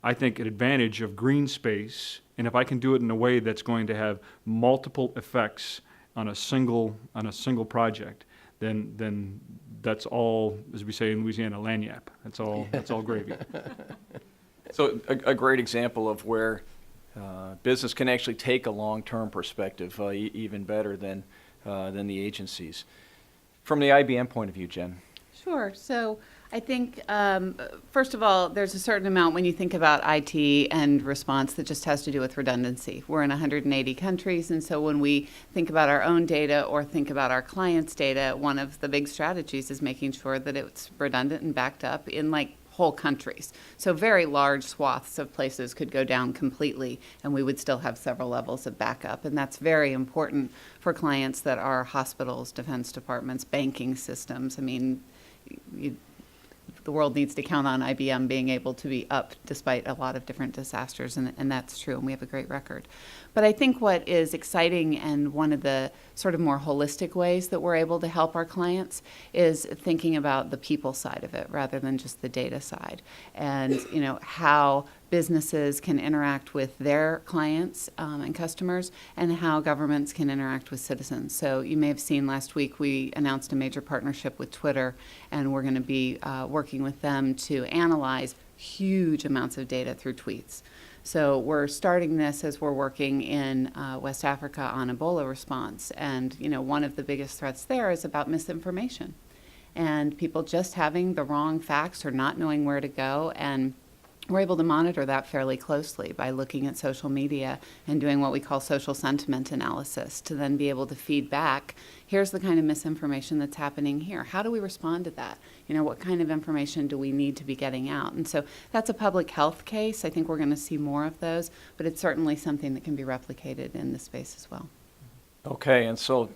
I think, an advantage of green space. And if I can do it in a way that's going to have multiple effects on a single project, then that's all, as we say in Louisiana, lagniappe. That's all gravy. So a great example of where business can actually take a long-term perspective, even better than the agencies. From the IBM point of view, Jen. Sure. So I think, first of all, there's a certain amount when you think about IT and response that just has to do with redundancy. We're in 180 countries, and so when we think about our own data or think about our clients' data, one of the big strategies is making sure that it's redundant and backed up in like whole countries. So very large swaths of places could go down completely, and we would still have several levels of backup. And that's very important for clients that are hospitals, defense departments, banking systems. I mean, the world needs to count on IBM being able to be up despite a lot of different disasters, and that's true, and we have a great record. But I think what is exciting and one of the sort of more holistic ways that we're able to help our clients is thinking about the people side of it rather than just the data side, and how businesses can interact with their clients and customers, and how governments can interact with citizens. So you may have seen last week we announced a major partnership with Twitter, and we're going to be working with them to analyze huge amounts of data through tweets. So we're starting this as we're working in West Africa on Ebola response, and one of the biggest threats there is about misinformation, and people just having the wrong facts or not knowing where to go. And we're able to monitor that fairly closely by looking at social media and doing what we call social sentiment analysis to then be able to feed back, here's the kind of misinformation that's happening here. How do we respond to that? What kind of information do we need to be getting out? And so that's a public health case. I think we're going to see more of those, but it's certainly something that can be replicated in this space as well. Okay, and so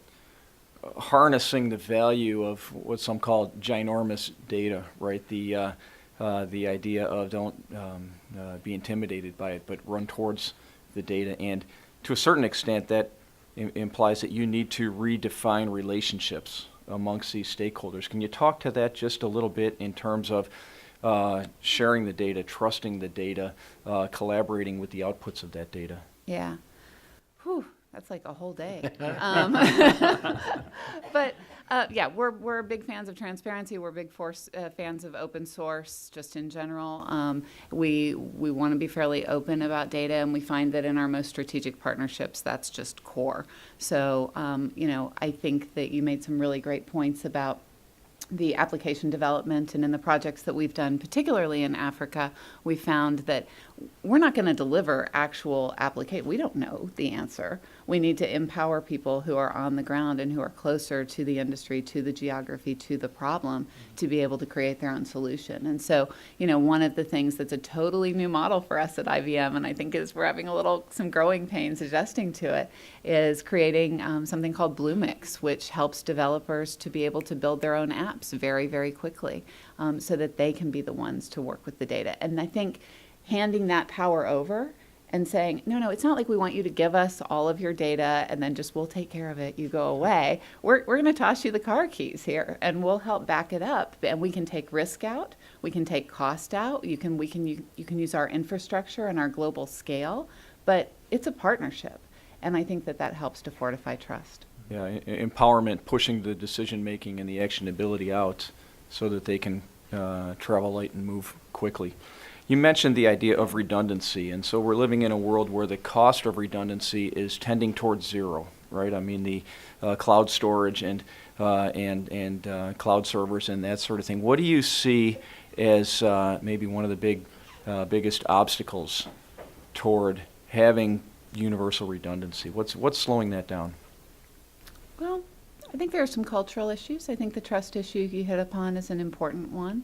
harnessing the value of what some call ginormous data, right? The idea of don't be intimidated by it, but run towards the data. And to a certain extent, that implies that you need to redefine relationships amongst these stakeholders. Can you talk to that just a little bit in terms of sharing the data, trusting the data, collaborating with the outputs of that data? Yeah. Whew, that's like a whole day. But yeah, we're big fans of transparency. We're big fans of open source, just in general. We want to be fairly open about data, and we find that in our most strategic partnerships, that's just core. So, I think that you made some really great points about the application development, and in the projects that we've done, particularly in Africa, we found that we're not going to deliver actual application. We don't know the answer. We need to empower people who are on the ground and who are closer to the industry, to the geography, to the problem, to be able to create their own solution. And so, one of the things that's a totally new model for us at IBM, and I think we're having some growing pains adjusting to it, is creating something called Bluemix, which helps developers to be able to build their own apps very, very quickly, so that they can be the ones to work with the data. And I think handing that power over and saying, no, it's not like we want you to give us all of your data and then just we'll take care of it, you go away. We're going to toss you the car keys here, and we'll help back it up. And we can take risk out, we can take cost out, you can use our infrastructure and our global scale, but it's a partnership. And I think that helps to fortify trust. Yeah, empowerment, pushing the decision-making and the actionability out so that they can travel light and move quickly. You mentioned the idea of redundancy, and so we're living in a world where the cost of redundancy is tending towards zero, right? I mean, the cloud storage and cloud servers and that sort of thing. What do you see as maybe one of the biggest obstacles toward having universal redundancy? What's slowing that down? Well, I think there are some cultural issues. I think the trust issue you hit upon is an important one.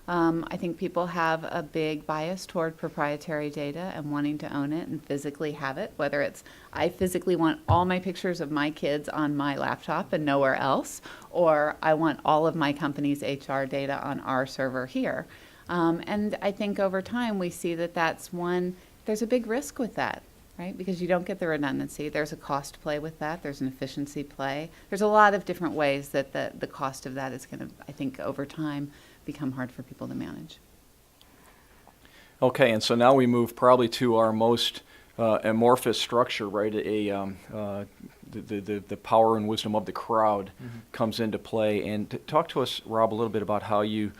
I think people have a big bias toward proprietary data and wanting to own it and physically have it, whether it's I physically want all my pictures of my kids on my laptop and nowhere else, or I want all of my company's HR data on our server here. And I think over time we see that there's a big risk with that, right? Because you don't get the redundancy. There's a cost play with that. There's an efficiency play. There's a lot of different ways that the cost of that is going to, I think, over time become hard for people to manage. Okay, and so now we move probably to our most amorphous structure, right? The power and wisdom of the crowd comes into play. And talk to us, Rob, a little bit about how you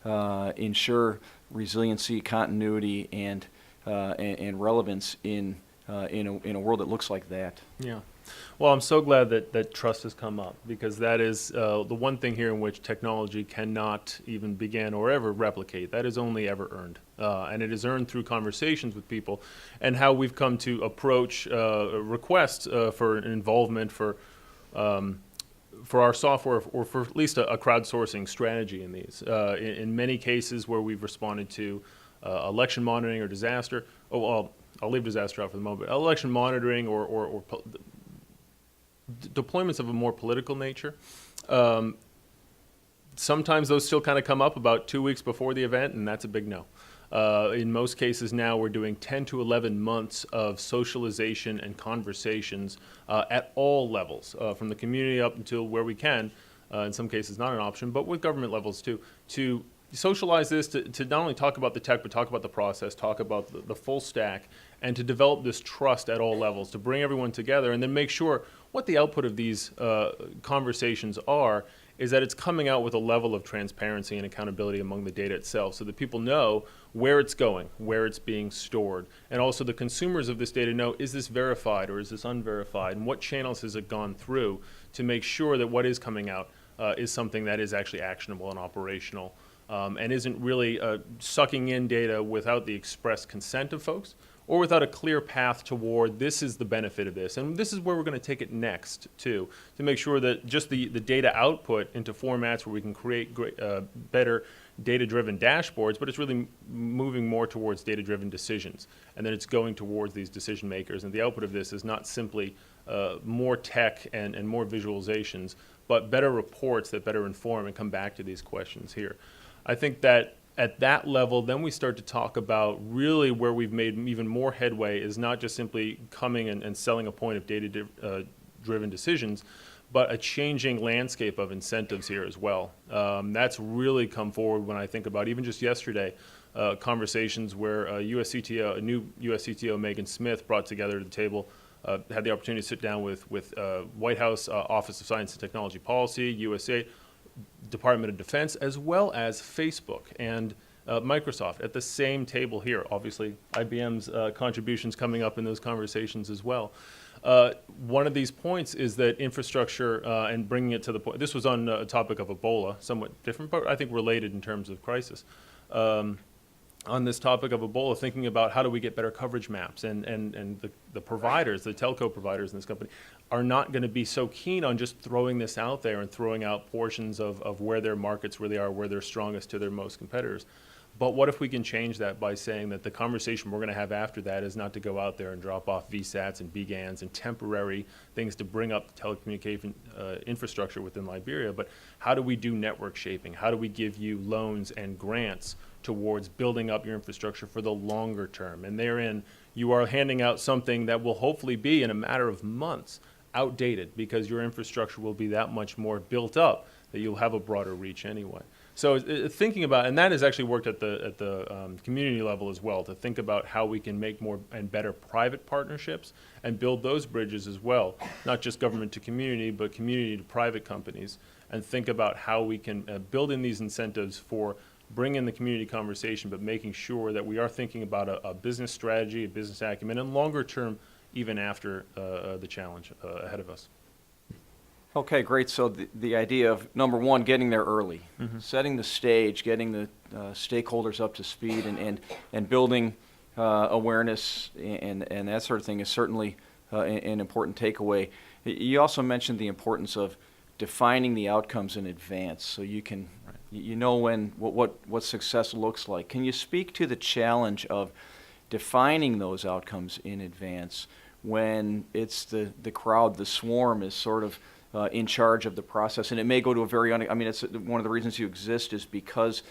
ensure resiliency, continuity, and relevance in a world that looks like that. Yeah. Well, I'm so glad that trust has come up, because that is the one thing here in which technology cannot even begin or ever replicate. That is only ever earned. And it is earned through conversations with people and how we've come to approach requests for involvement for our software, or for at least a crowdsourcing strategy in these. In many cases where we've responded to election monitoring or disaster, I'll leave disaster out for the moment, but election monitoring or deployments of a more political nature. Sometimes those still kind of come up about 2 weeks before the event, and that's a big no. In most cases now, we're doing 10 to 11 months of socialization and conversations at all levels, from the community up until where we can, in some cases not an option, but with government levels too, to socialize this, to not only talk about the tech, but talk about the process, talk about the full stack, and to develop this trust at all levels, to bring everyone together, and then make sure what the output of these conversations are is that it's coming out with a level of transparency and accountability among the data itself, so that people know where it's going, where it's being stored, and also the consumers of this data know, is this verified or is this unverified, and what channels has it gone through, to make sure that what is coming out is something that is actually actionable and operational, and isn't really sucking in data without the express consent of folks, or without a clear path toward this is the benefit of this. And this is where we're going to take it next, too, to make sure that just the data output into formats where we can create better data-driven dashboards, but it's really moving more towards data-driven decisions. And then it's going towards these decision makers. And the output of this is not simply more tech and more visualizations, but better reports that better inform and come back to these questions here. I think that at that level, then we start to talk about really where we've made even more headway is not just simply coming and selling a point of data-driven decisions, but a changing landscape of incentives here as well. That's really come forward when I think about even just yesterday, conversations where a new US CTO, Megan Smith, brought together the table, had the opportunity to sit down with White House Office of Science and Technology Policy, USA, Department of Defense, as well as Facebook and Microsoft at the same table here. Obviously, IBM's contributions coming up in those conversations as well. One of these points is that infrastructure and bringing it to the point. This was on a topic of Ebola, somewhat different, but I think related in terms of crisis. On this topic of Ebola, thinking about how do we get better coverage maps, and the providers, the telco providers in this company, are not going to be so keen on just throwing this out there and throwing out portions of where their markets really are, where they're strongest to their most competitors. But what if we can change that by saying that the conversation we're going to have after that is not to go out there and drop off VSATs and BGANs and temporary things to bring up telecommunication infrastructure within Liberia, but how do we do network shaping? How do we give you loans and grants towards building up your infrastructure for the longer term? And therein, you are handing out something that will hopefully be, in a matter of months, outdated, because your infrastructure will be that much more built up that you'll have a broader reach anyway. So thinking about, and that has actually worked at the community level as well, to think about how we can make more and better private partnerships and build those bridges as well, not just government to community, but community to private companies, and think about how we can build in these incentives for bringing in the community conversation, but making sure that we are thinking about a business strategy, a business acumen, and longer term, even after the challenge ahead of us. Okay, great. So the idea of, number one, getting there early, setting the stage, getting the stakeholders up to speed, and building awareness and that sort of thing is certainly an important takeaway. You also mentioned the importance of defining the outcomes in advance, so you can, you know what success looks like. Can you speak to the challenge of defining those outcomes in advance when it's the crowd, the swarm is sort of in charge of the process, and it may go to a very, it's one of the reasons you exist is because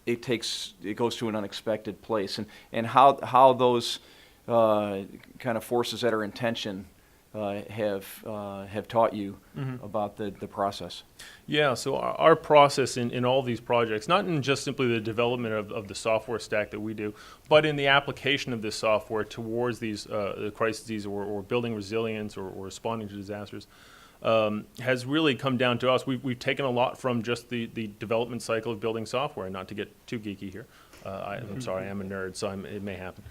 it goes to an unexpected place, and how those kind of forces that are in tension have taught you about the process. Yeah, so our process in all these projects, not in just simply the development of the software stack that we do, but in the application of this software towards these the crises or building resilience or responding to disasters, has really come down to us. We've taken a lot from just the development cycle of building software, not to get too geeky here. I'm sorry, I am a nerd, so it may happen.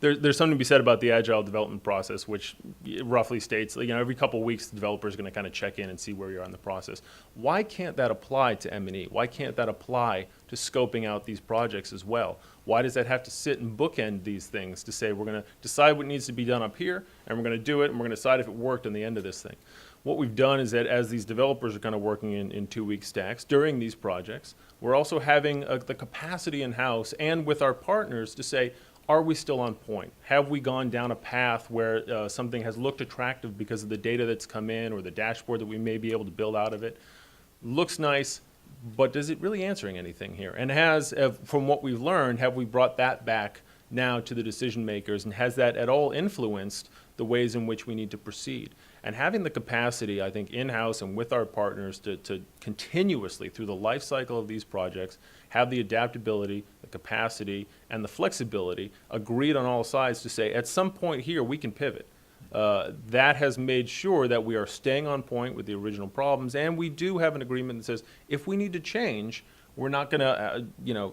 There's something to be said about the Agile development process, which roughly states, every couple of weeks the developer is going to kind of check in and see where you're on the process. Why can't that apply to M&E? Why can't that apply to scoping out these projects as well? Why does that have to sit and bookend these things to say we're going to decide what needs to be done up here, and we're going to do it, and we're going to decide if it worked on the end of this thing? What we've done is that as these developers are kind of working in 2-week stacks during these projects, we're also having the capacity in-house and with our partners to say, are we still on point? Have we gone down a path where something has looked attractive because of the data that's come in or the dashboard that we may be able to build out of it? Looks nice, but is it really answering anything here? And from what we've learned, have we brought that back now to the decision makers, and has that at all influenced the ways in which we need to proceed? And having the capacity, I think, in-house and with our partners to continuously, through the life cycle of these projects, have the adaptability, the capacity, and the flexibility agreed on all sides to say, at some point here, we can pivot. That has made sure that we are staying on point with the original problems, and we do have an agreement that says, if we need to change, we're not going to,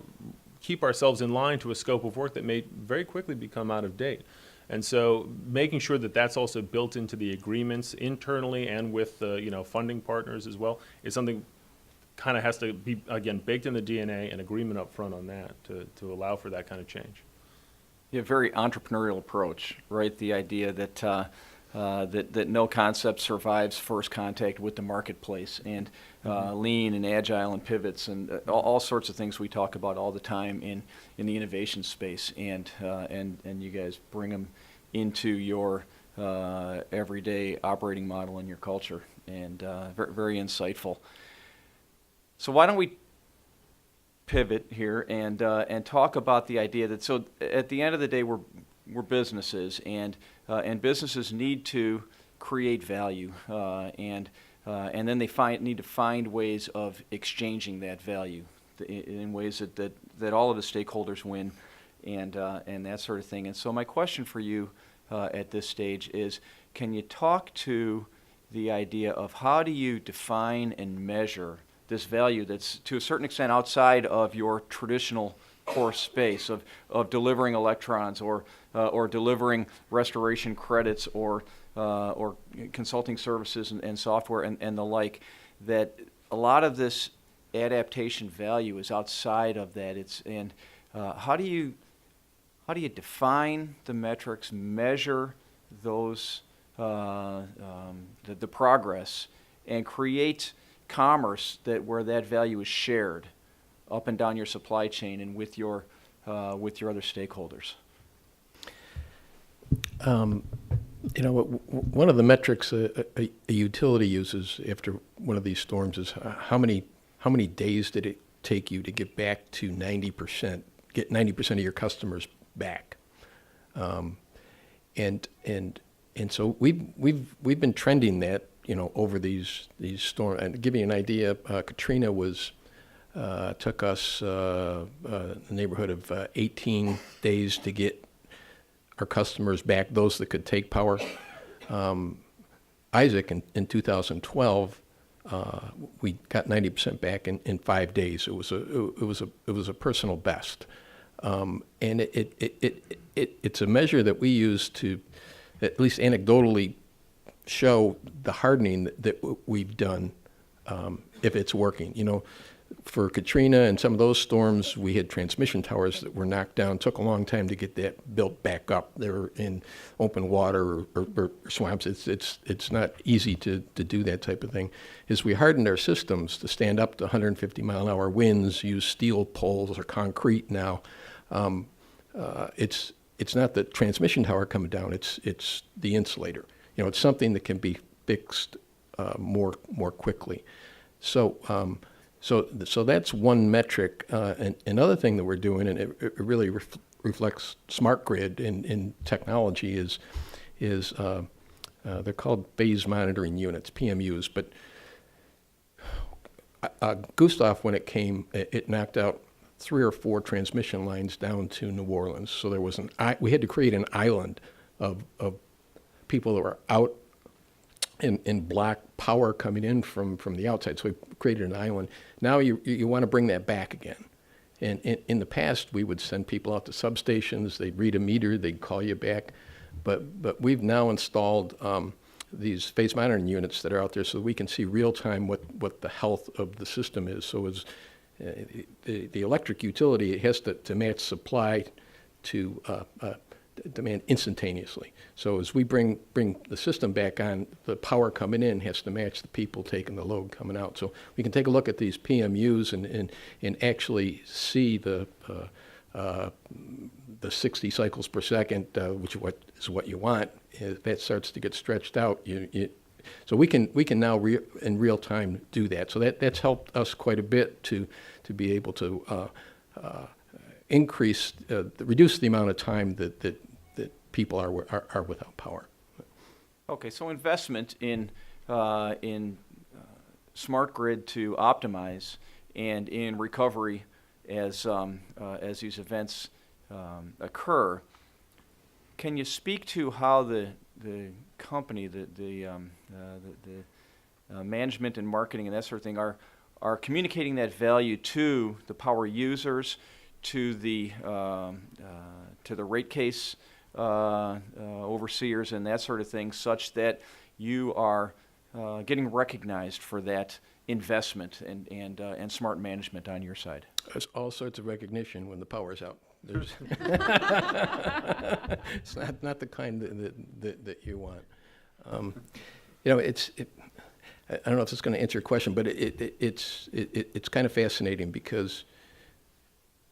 keep ourselves in line to a scope of work that may very quickly become out of date. And so making sure that that's also built into the agreements internally and with funding partners as well is something kind of has to be, again, baked in the DNA and agreement up front on that to allow for that kind of change. Yeah, very entrepreneurial approach, right? The idea that that no concept survives first contact with the marketplace, and lean and agile and pivots and all sorts of things we talk about all the time in the innovation space, and you guys bring them into your everyday operating model and your culture, and very insightful. So why don't we pivot here and talk about the idea that, so at the end of the day, we're businesses, and businesses need to create value, and then they need to find ways of exchanging that value in ways that all of the stakeholders win, and that sort of thing. And so my question for you at this stage is, can you talk to the idea of how do you define and measure this value that's to a certain extent outside of your traditional core space of delivering electrons or delivering restoration credits or consulting services and software and the like, that a lot of this adaptation value is outside of that. How do you define the metrics, measure those the progress, and create commerce where that value is shared up and down your supply chain and with your other stakeholders? One of the metrics a utility uses after one of these storms is how many days did it take you to get back to 90%, get 90% of your customers back, and so we've been trending that over these storms. And to give you an idea, Katrina took us the neighborhood of 18 days to get our customers back, those that could take power. Isaac in 2012, we got 90% back in 5 days. It was a personal best, and it's a measure that we use to at least anecdotally show the hardening that we've done, if it's working. For Katrina and some of those storms, we had transmission towers that were knocked down. It took a long time to get that built back up. They were in open water or swamps. It's not easy to do that type of thing. As we hardened our systems to stand up to 150-mile-an-hour winds, use steel poles or concrete now, it's not the transmission tower coming down. It's the insulator. It's something that can be fixed more quickly. So So that's one metric. And another thing that we're doing, and it really reflects smart grid in technology, is they're called phase monitoring units, PMUs. But Gustav, when it came, it knocked out 3 or 4 transmission lines down to New Orleans. So there was we had to create an island of people that were out in block power coming in from the outside. So we created an island. Now you want to bring that back again. And in the past, we would send people out to substations. They'd read a meter. They'd call you back. But we've now installed these phase monitoring units that are out there so we can see real time what the health of the system is. So as the electric utility, it has to match supply to demand instantaneously. So as we bring the system back on, the power coming in has to match the people taking the load coming out. So we can take a look at these PMUs and actually see the 60 cycles per second, which is what you want. If that starts to get stretched out, so we can now in real time do that. So that's helped us quite a bit to be able to reduce the amount of time that people are without power. Okay, so investment in smart grid to optimize and in recovery as these events occur. Can you speak to how the company, the management and marketing and that sort of thing are communicating that value to the power users, to the rate case overseers and that sort of thing, such that you are getting recognized for that investment and smart management on your side? There's all sorts of recognition when the power's out. There's it's not the kind that you want. I don't know if it's going to answer your question, but it's kind of fascinating because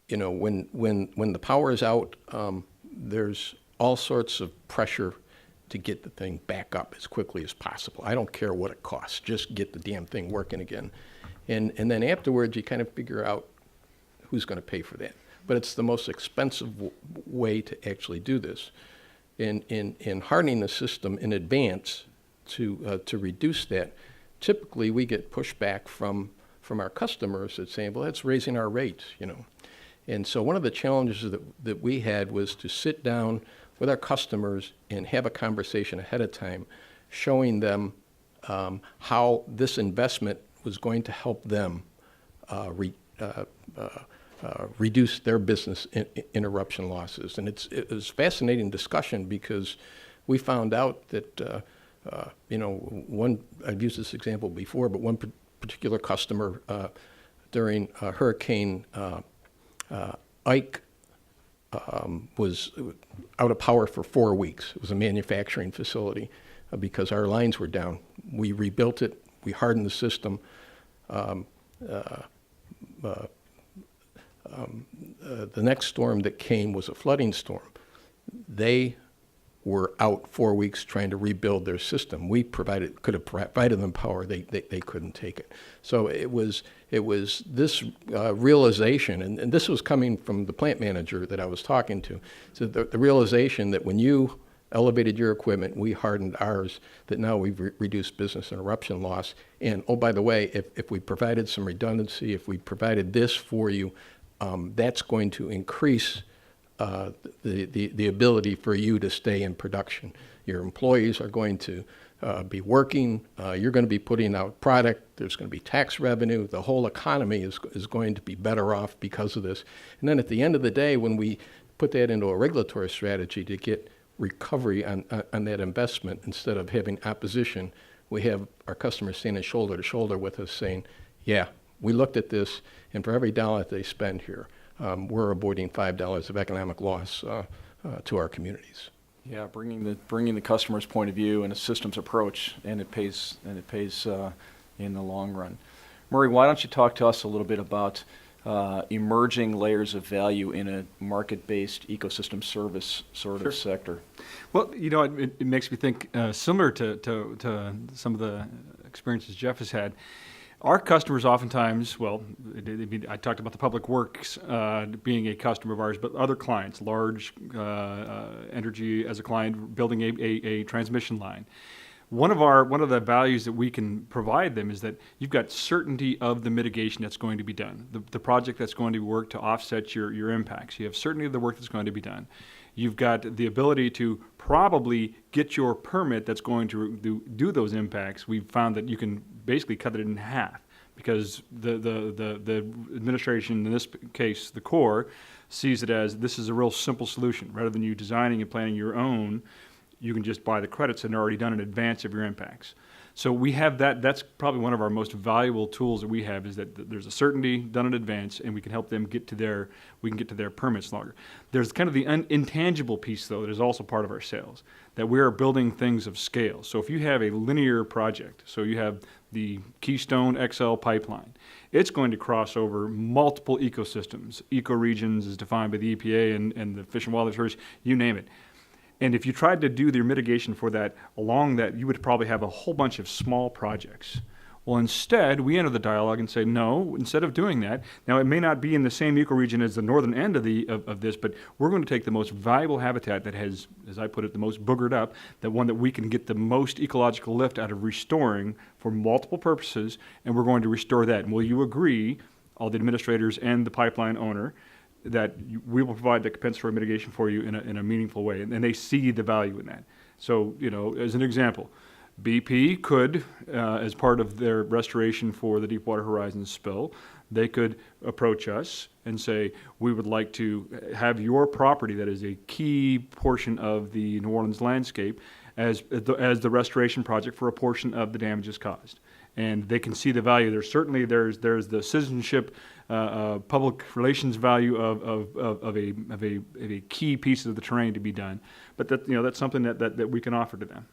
when the power is out, there's all sorts of pressure to get the thing back up as quickly as possible. I don't care what it costs, just get the damn thing working again. And then afterwards, you kind of figure out who's going to pay for that. But it's the most expensive way to actually do this. In hardening the system in advance to reduce that, typically we get pushback from our customers that say, well, that's raising our rates, And so one of the challenges that we had was to sit down with our customers and have a conversation ahead of time, showing them how this investment was going to help them reduce their business interruption losses. And it was a fascinating discussion because we found out that, I've used this example before, but one particular customer during Hurricane Ike was out of power for 4 weeks. It was a manufacturing facility because our lines were down. We rebuilt it. We hardened the system. The next storm that came was a flooding storm. They were out 4 weeks trying to rebuild their system. We could have provided them power. They couldn't take it. So it was this realization, and this was coming from the plant manager that I was talking to. So the realization that when you elevated your equipment, we hardened ours, that now we've reduced business interruption loss. And oh, by the way, if we provided some redundancy, if we provided this for you, that's going to increase the ability for you to stay in production. Your employees are going to be working. You're going to be putting out product. There's going to be tax revenue. The whole economy is going to be better off because of this. And then at the end of the day, when we put that into a regulatory strategy to get recovery on that investment, instead of having opposition, we have our customers standing shoulder to shoulder with us saying, yeah, we looked at this, and for every dollar that they spend here, we're avoiding $5 of economic loss to our communities. Yeah, bringing the customer's point of view and a systems approach, and it pays in the long run. Murray, why don't you talk to us a little bit about emerging layers of value in a market-based ecosystem service sort of sector? Well, it makes me think similar to some of the experiences Jeff has had. Our customers oftentimes, well, I talked about the public works being a customer of ours, but other clients, large Entergy as a client, building a transmission line. One of the values that we can provide them is that you've got certainty of the mitigation that's going to be done, the project that's going to work to offset your impacts. You have certainty of the work that's going to be done. You've got the ability to probably get your permit that's going to do those impacts. We've found that you can basically cut it in half because the administration, in this case the Corps, sees it as this is a real simple solution. Rather than you designing and planning your own, you can just buy the credits and they're already done in advance of your impacts. So we have that. That's probably one of our most valuable tools that we have, is that there's a certainty done in advance, and we can help them get to their permits longer. There's kind of the intangible piece, though, that is also part of our sales, that we are building things of scale. So if you have a linear project, so you have the Keystone XL pipeline, it's going to cross over multiple ecosystems. Ecoregions is defined by the EPA and the Fish and Wildlife Service, you name it. And if you tried to do their mitigation for that along that, you would probably have a whole bunch of small projects. Well, instead, we enter the dialogue and say, no, instead of doing that, now it may not be in the same ecoregion as the northern end of this, but we're going to take the most valuable habitat that has, as I put it, the most boogered up, the one that we can get the most ecological lift out of restoring for multiple purposes, and we're going to restore that. And will you agree, all the administrators and the pipeline owner, that we will provide the compensatory mitigation for you in a meaningful way, and they see the value in that. So, as an example, BP could, as part of their restoration for the Deepwater Horizon spill, they could approach us and say, we would like to have your property that is a key portion of the New Orleans landscape as the restoration project for a portion of the damages caused. And they can see the value. There's the citizenship, public relations value of a key piece of the terrain to be done. But that's something that we can offer to them.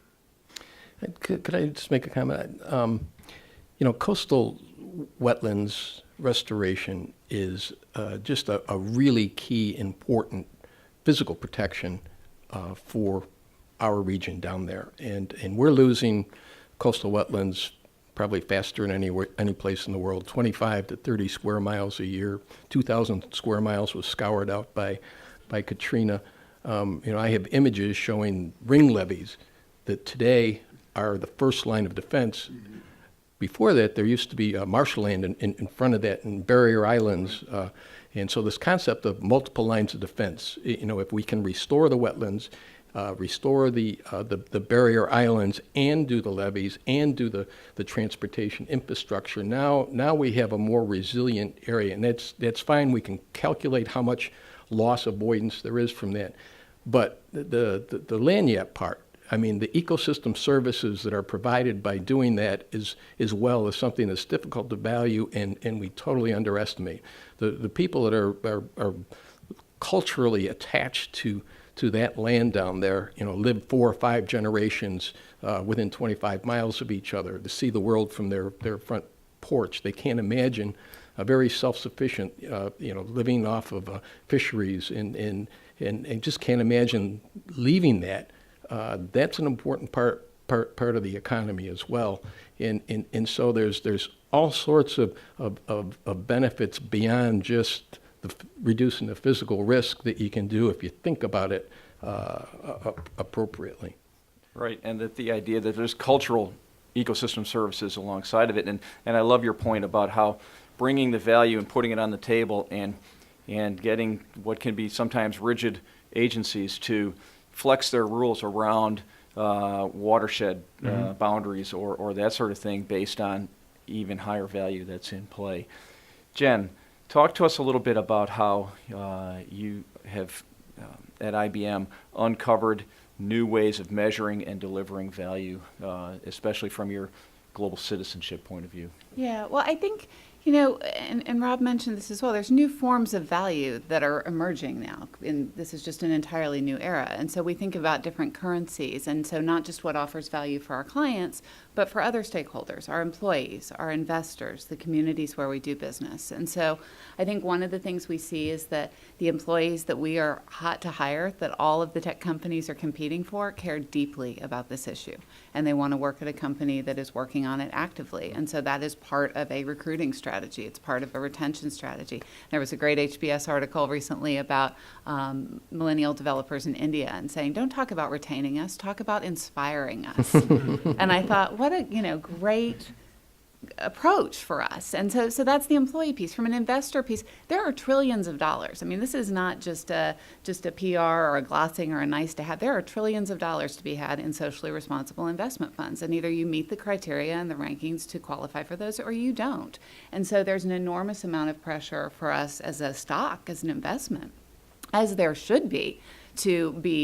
Could I just make a comment? Coastal wetlands restoration is just a really key, important physical protection for our region down there. And we're losing coastal wetlands probably faster than any place in the world. 25 to 30 square miles a year. 2,000 square miles was scoured out by Katrina. I have images showing ring levees that today are the first line of defense. Before that, there used to be marshland in front of that and barrier islands. And so this concept of multiple lines of defense, if we can restore the wetlands, restore the barrier islands, and do the levees, and do the transportation infrastructure, now we have a more resilient area, and that's fine. We can calculate how much loss avoidance there is from that. But the lanyard part, I mean, the ecosystem services that are provided by doing that is well is something that's difficult to value, and we totally underestimate. The people that are culturally attached to that land down there, live 4 or 5 generations within 25 miles of each other, to see the world from their front porch. They can't imagine a very self-sufficient, living off of fisheries, and just can't imagine leaving that. That's an important part of the economy as well, and so there's all sorts of benefits beyond just reducing the physical risk that you can do if you think about it appropriately. Right, and that the idea that there's cultural ecosystem services alongside of it, and I love your point about how bringing the value and putting it on the table and getting what can be sometimes rigid agencies to flex their rules around watershed boundaries or that sort of thing based on even higher value that's in play. Jen, talk to us a little bit about how you have, at IBM, uncovered new ways of measuring and delivering value, especially from your global citizenship point of view. Yeah, well, I think, and Rob mentioned this as well, there's new forms of value that are emerging now, and this is just an entirely new era. And so we think about different currencies, and so not just what offers value for our clients, but for other stakeholders, our employees, our investors, the communities where we do business. And so I think one of the things we see is that the employees that we are hot to hire, that all of the tech companies are competing for, care deeply about this issue. And they want to work at a company that is working on it actively. And so that is part of a recruiting strategy. It's part of a retention strategy. There was a great HBS article recently about millennial developers in India and saying, don't talk about retaining us, talk about inspiring us. And I thought, what a great approach for us. And so that's the employee piece. From an investor piece, there are trillions of dollars. I mean, this is not just a PR or a glossing or a nice to have. There are trillions of dollars to be had in socially responsible investment funds. And either you meet the criteria and the rankings to qualify for those or you don't. And so there's an enormous amount of pressure for us as a stock, as an investment, as there should be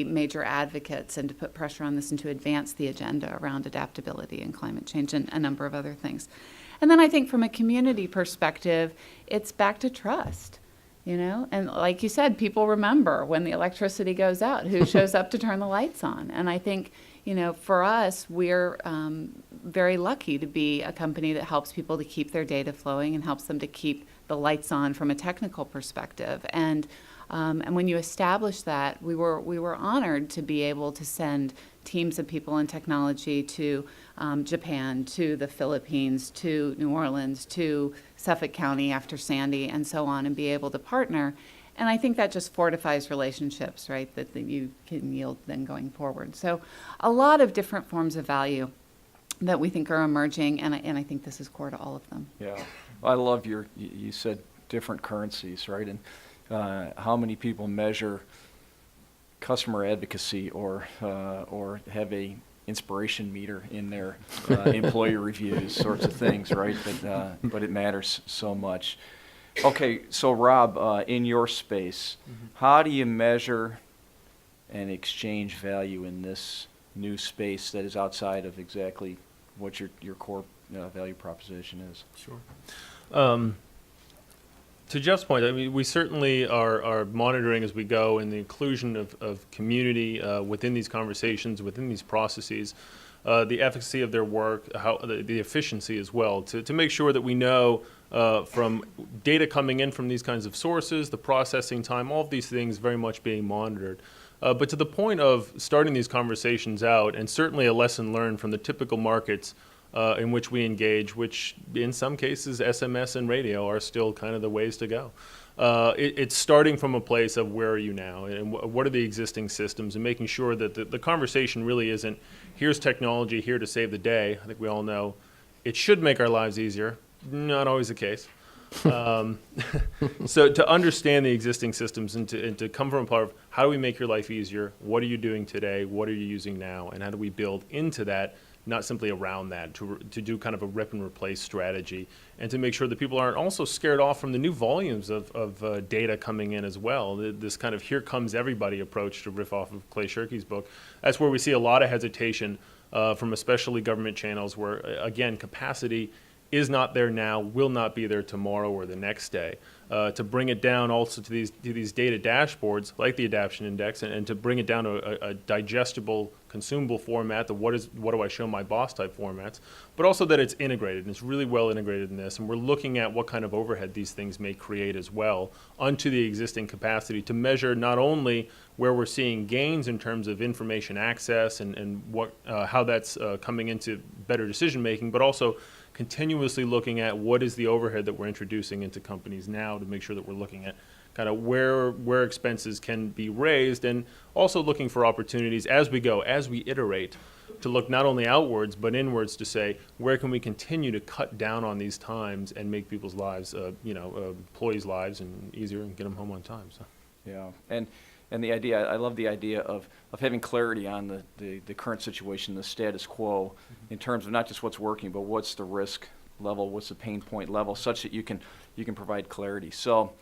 major advocates and to put pressure on this and to advance the agenda around adaptability and climate change and a number of other things. And then I think from a community perspective, it's back to trust, and like you said, people remember when the electricity goes out, who shows up to turn the lights on. And I think, for us, we're very lucky to be a company that helps people to keep their data flowing and helps them to keep the lights on from a technical perspective. And when you establish that, we were honored to be able to send teams of people in technology to Japan, to the Philippines, to New Orleans, to Suffolk County after Sandy, and so on, and be able to partner. And I think that just fortifies relationships, right, that you can yield then going forward. So a lot of different forms of value that we think are emerging, and I think this is core to all of them. Yeah, I love you said different currencies, right? And how many people measure customer advocacy or have a inspiration meter in their employee reviews, sorts of things, right? But it matters so much. Okay, so Rob, in your space, how do you measure and exchange value in this new space that is outside of exactly what your core value proposition is? Sure. To Jeff's point, I mean, we certainly are monitoring as we go in the inclusion of community within these conversations, within these processes, the efficacy of their work, the efficiency as well, to make sure that we know from data coming in from these kinds of sources, the processing time, all of these things very much being monitored. But to the point of starting these conversations out, and certainly a lesson learned from the typical markets in which we engage, which in some cases SMS and radio are still kind of the ways to go. It's starting from a place of where are you now and what are the existing systems, and making sure that the conversation really isn't here's technology here to save the day. I think we all know it should make our lives easier. Not always the case. So to understand the existing systems and to come from a part of how do we make your life easier, what are you doing today, what are you using now, and how do we build into that, not simply around that, to do kind of a rip and replace strategy, and to make sure that people aren't also scared off from the new volumes of data coming in as well. This kind of here comes everybody approach, to riff off of Clay Shirky's book. That's where we see a lot of hesitation from especially government channels where, again, capacity is not there now, will not be there tomorrow or the next day. To bring it down also to these data dashboards like the Adaptation Index, and to bring it down to a digestible, consumable format, the what do I show my boss type formats, but also that it's integrated, and it's really well integrated in this, and we're looking at what kind of overhead these things may create as well onto the existing capacity to measure not only where we're seeing gains in terms of information access and how that's coming into better decision making, but also continuously looking at what is the overhead that we're introducing into companies now, to make sure that we're looking at kind of where expenses can be raised, and also looking for opportunities as we go, as we iterate, to look not only outwards but inwards to say where can we continue to cut down on these times and make people's lives, employees' lives, and easier, and get them home on time. So. Yeah, and the idea, I love the idea of having clarity on the current situation, the status quo, in terms of not just what's working, but what's the risk level, what's the pain point level, such that you can provide clarity. So,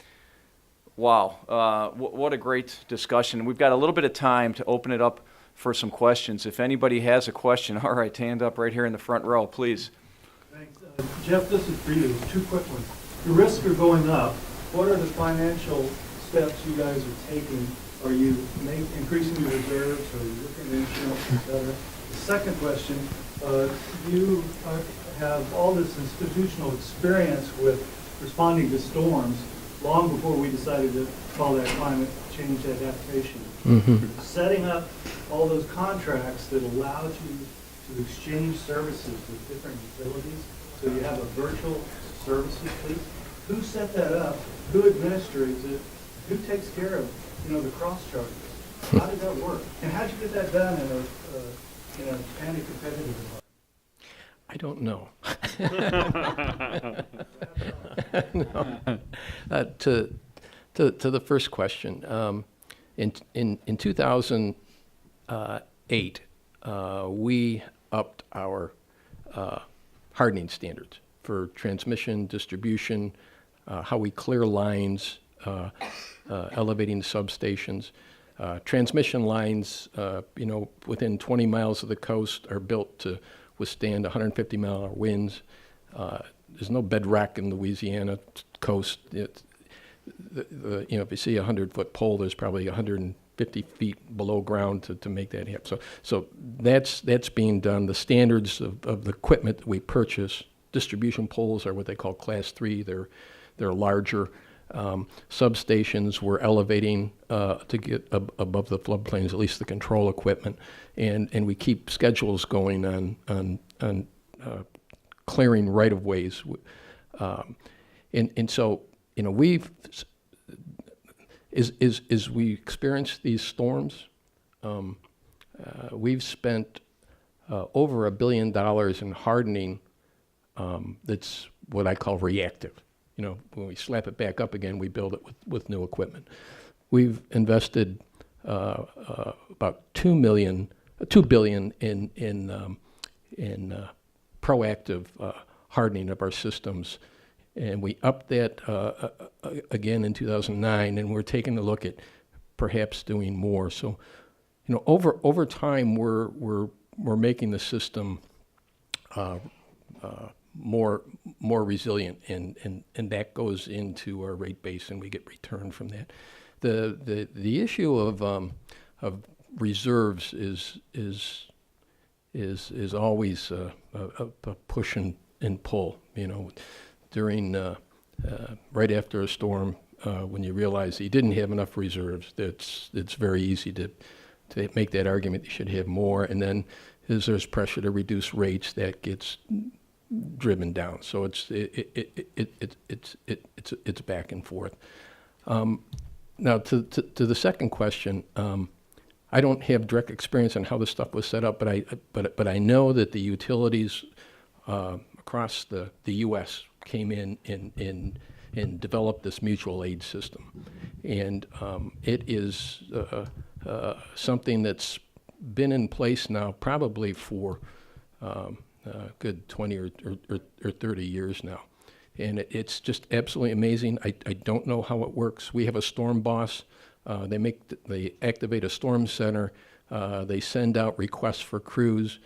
wow, what a great discussion. We've got a little bit of time to open it up for some questions. If anybody has a question, all right, hand up right here in the front row, please. Thanks. Jeff, this is for you. Two quick ones. The risks are going up. What are the financial steps you guys are taking? Are you increasing your reserves? Are you looking at insurance, et cetera? The second question, You have all this institutional experience with responding to storms long before we decided to call that climate change adaptation. Setting up all those contracts that allowed you to exchange services with different utilities, so you have a virtual services fleet. Who set that up? Who administrates it? Who takes care of, the cross charges? How did that work? And how did you get that done in a anti-competitive environment? I don't know. No. To the first question, in 2008, we upped our hardening standards for transmission, distribution, how we clear lines, elevating substations. Transmission lines, within 20 miles of the coast are built to withstand 150-mile-an-hour winds. There's no bedrock in the Louisiana coast. If you see a 100-foot pole, there's probably 150 feet below ground to make that happen. So that's being done. The standards of the equipment that we purchase, distribution poles are what they call Class 3. They're larger. Substations we're elevating to get above the floodplains, at least the control equipment, and we keep schedules going on clearing right of ways, and so we've as we experience these storms, we've spent over $1 billion in hardening. That's what I call reactive. When we slap it back up again, we build it with new equipment. We've invested about $2 billion in proactive hardening of our systems, and we upped that again in 2009, and we're taking a look at perhaps doing more. So, over time, we're making the system more resilient, and that goes into our rate base, and we get return from that. The issue of reserves is always a push and pull. During right after a storm, when you realize that you didn't have enough reserves, it's very easy to make that argument you should have more, and then as there's pressure to reduce rates, that gets driven down. So it's back and forth. Now to the second question, I don't have direct experience on how this stuff was set up, but I know that the utilities across the U.S. came in and developed this mutual aid system, and it is something that's been in place now probably for good 20 or 30 years now. And it's just absolutely amazing. I don't know how it works. We have a storm boss. They activate a storm center. They send out requests for crews.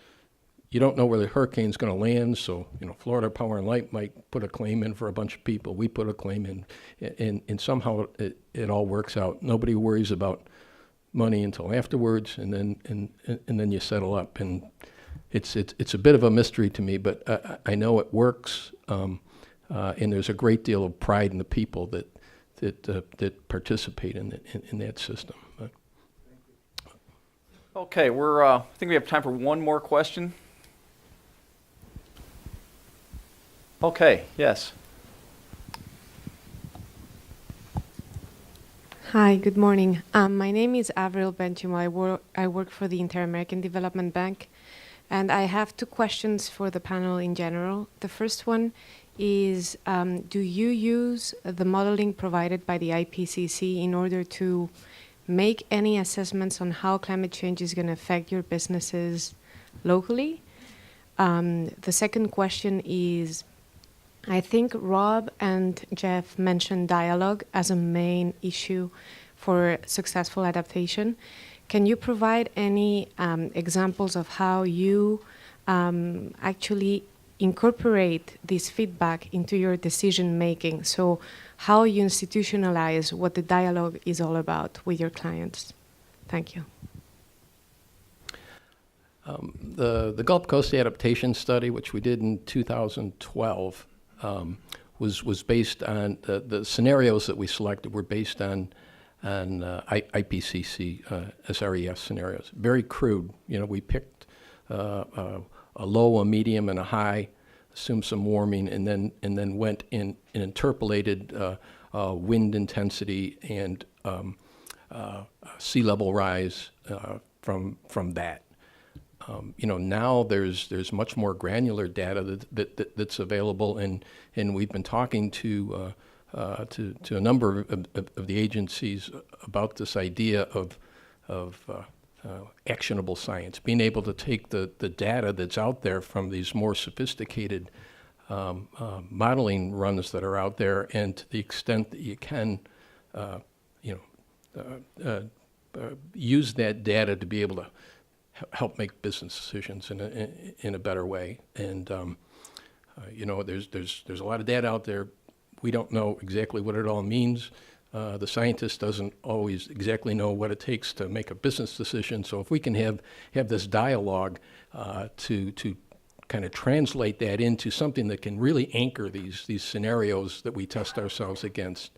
You don't know where the hurricane's going to land, so Florida Power and Light might put a claim in for a bunch of people. We put a claim in, and somehow it all works out. Nobody worries about money until afterwards, and then you settle up. And it's a bit of a mystery to me, but I know it works, and there's a great deal of pride in the people that participate in that system. Okay, I think we have time for one more question. Okay, yes. Hi, good morning. My name is Avril Benchimo. I work for the Inter-American Development Bank, and I have two questions for the panel in general. The first one is, do you use the modeling provided by the Ipcc in order to make any assessments on how climate change is going to affect your businesses locally? The second question is, I think Rob and Jeff mentioned dialogue as a main issue for successful adaptation. Can you provide any examples of how you actually incorporate this feedback into your decision making? So how you institutionalize what the dialogue is all about with your clients? Thank you. The Gulf Coast Adaptation Study, which we did in 2012, was based on the scenarios that we selected were based on IPCC SRES scenarios. Very crude. You know, we picked a low, a medium, and a high, assumed some warming, and then went in and interpolated wind intensity and sea level rise from that. You know, now there's much more granular data that's available, and we've been talking to a number of the agencies about this idea of actionable science, being able to take the data that's out there from these more sophisticated modeling runs that are out there, and to the extent that you can, use that data to be able to help make business decisions in a better way. And you know, there's a lot of data out there. We don't know exactly what it all means. The scientist doesn't always exactly know what it takes to make a business decision. So if we can have this dialogue to kind of translate that into something that can really anchor these scenarios that we test ourselves against,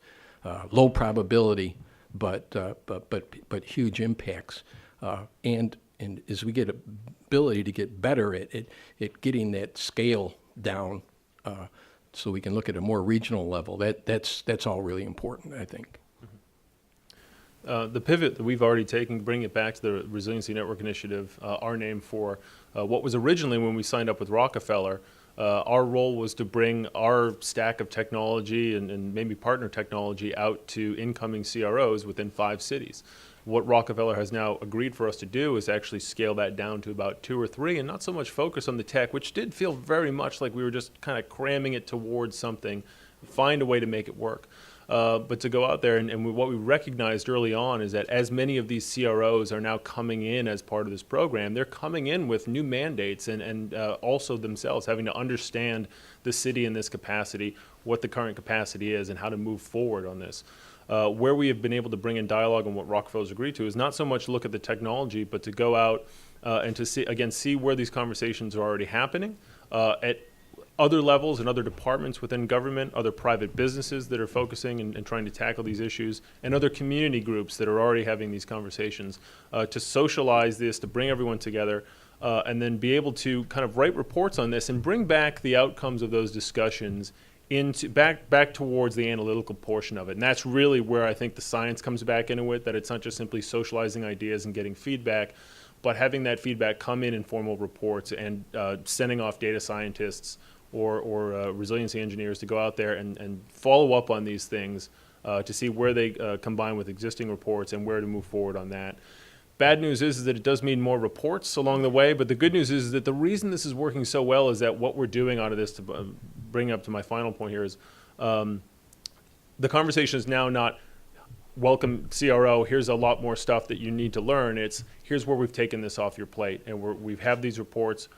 low probability, but huge impacts, and as we get ability to get better at getting that scale down, so we can look at a more regional level. That's all really important, I think. The pivot that we've already taken, bring it back to the Resiliency Network initiative, our name for what was originally when we signed up with Rockefeller. Our role was to bring our stack of technology and maybe partner technology out to incoming CROs within 5 cities. What Rockefeller has now agreed for us to do is actually scale that down to about 2 or 3 and not so much focus on the tech, which did feel very much like we were just kind of cramming it towards something, find a way to make it work. But to go out there and what we recognized early on is that as many of these CROs are now coming in as part of this program, they're coming in with new mandates and also themselves having to understand the city in this capacity, what the current capacity is, and how to move forward on this. Where we have been able to bring in dialogue on what Rockefeller's agreed to is not so much look at the technology, but to go out and to see where these conversations are already happening at other levels and other departments within government, other private businesses that are focusing and trying to tackle these issues, and other community groups that are already having these conversations, to socialize this, to bring everyone together, and then be able to kind of write reports on this and bring back the outcomes of those discussions into back towards the analytical portion of it. And that's really where I think the science comes back into it, that it's not just simply socializing ideas and getting feedback, but having that feedback come in formal reports and sending off data scientists or resiliency engineers to go out there and follow up on these things to see where they combine with existing reports and where to move forward on that. Bad news is that it does mean more reports along the way, but the good news is that the reason this is working so well is that what we're doing out of this, to bring up to my final point here, is the conversation is now not welcome CRO, here's a lot more stuff that you need to learn. It's here's where we've taken this off your plate, and we have these reports,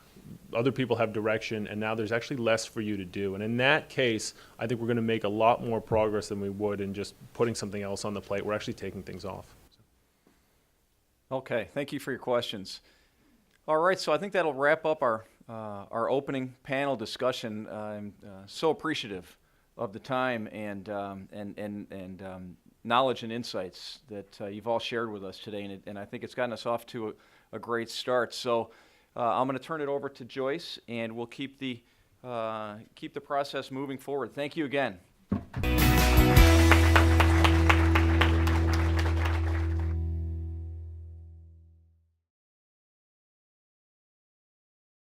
other people have direction, and now there's actually less for you to do. And in that case, I think we're going to make a lot more progress than we would in just putting something else on the plate. We're actually taking things off. Okay, thank you for your questions. All right, so I think that'll wrap up our opening panel discussion. I'm so appreciative of the time and knowledge and insights that you've all shared with us today, and I think it's gotten us off to a great start. So I'm going to turn it over to Joyce, and we'll keep the process moving forward. Thank you again.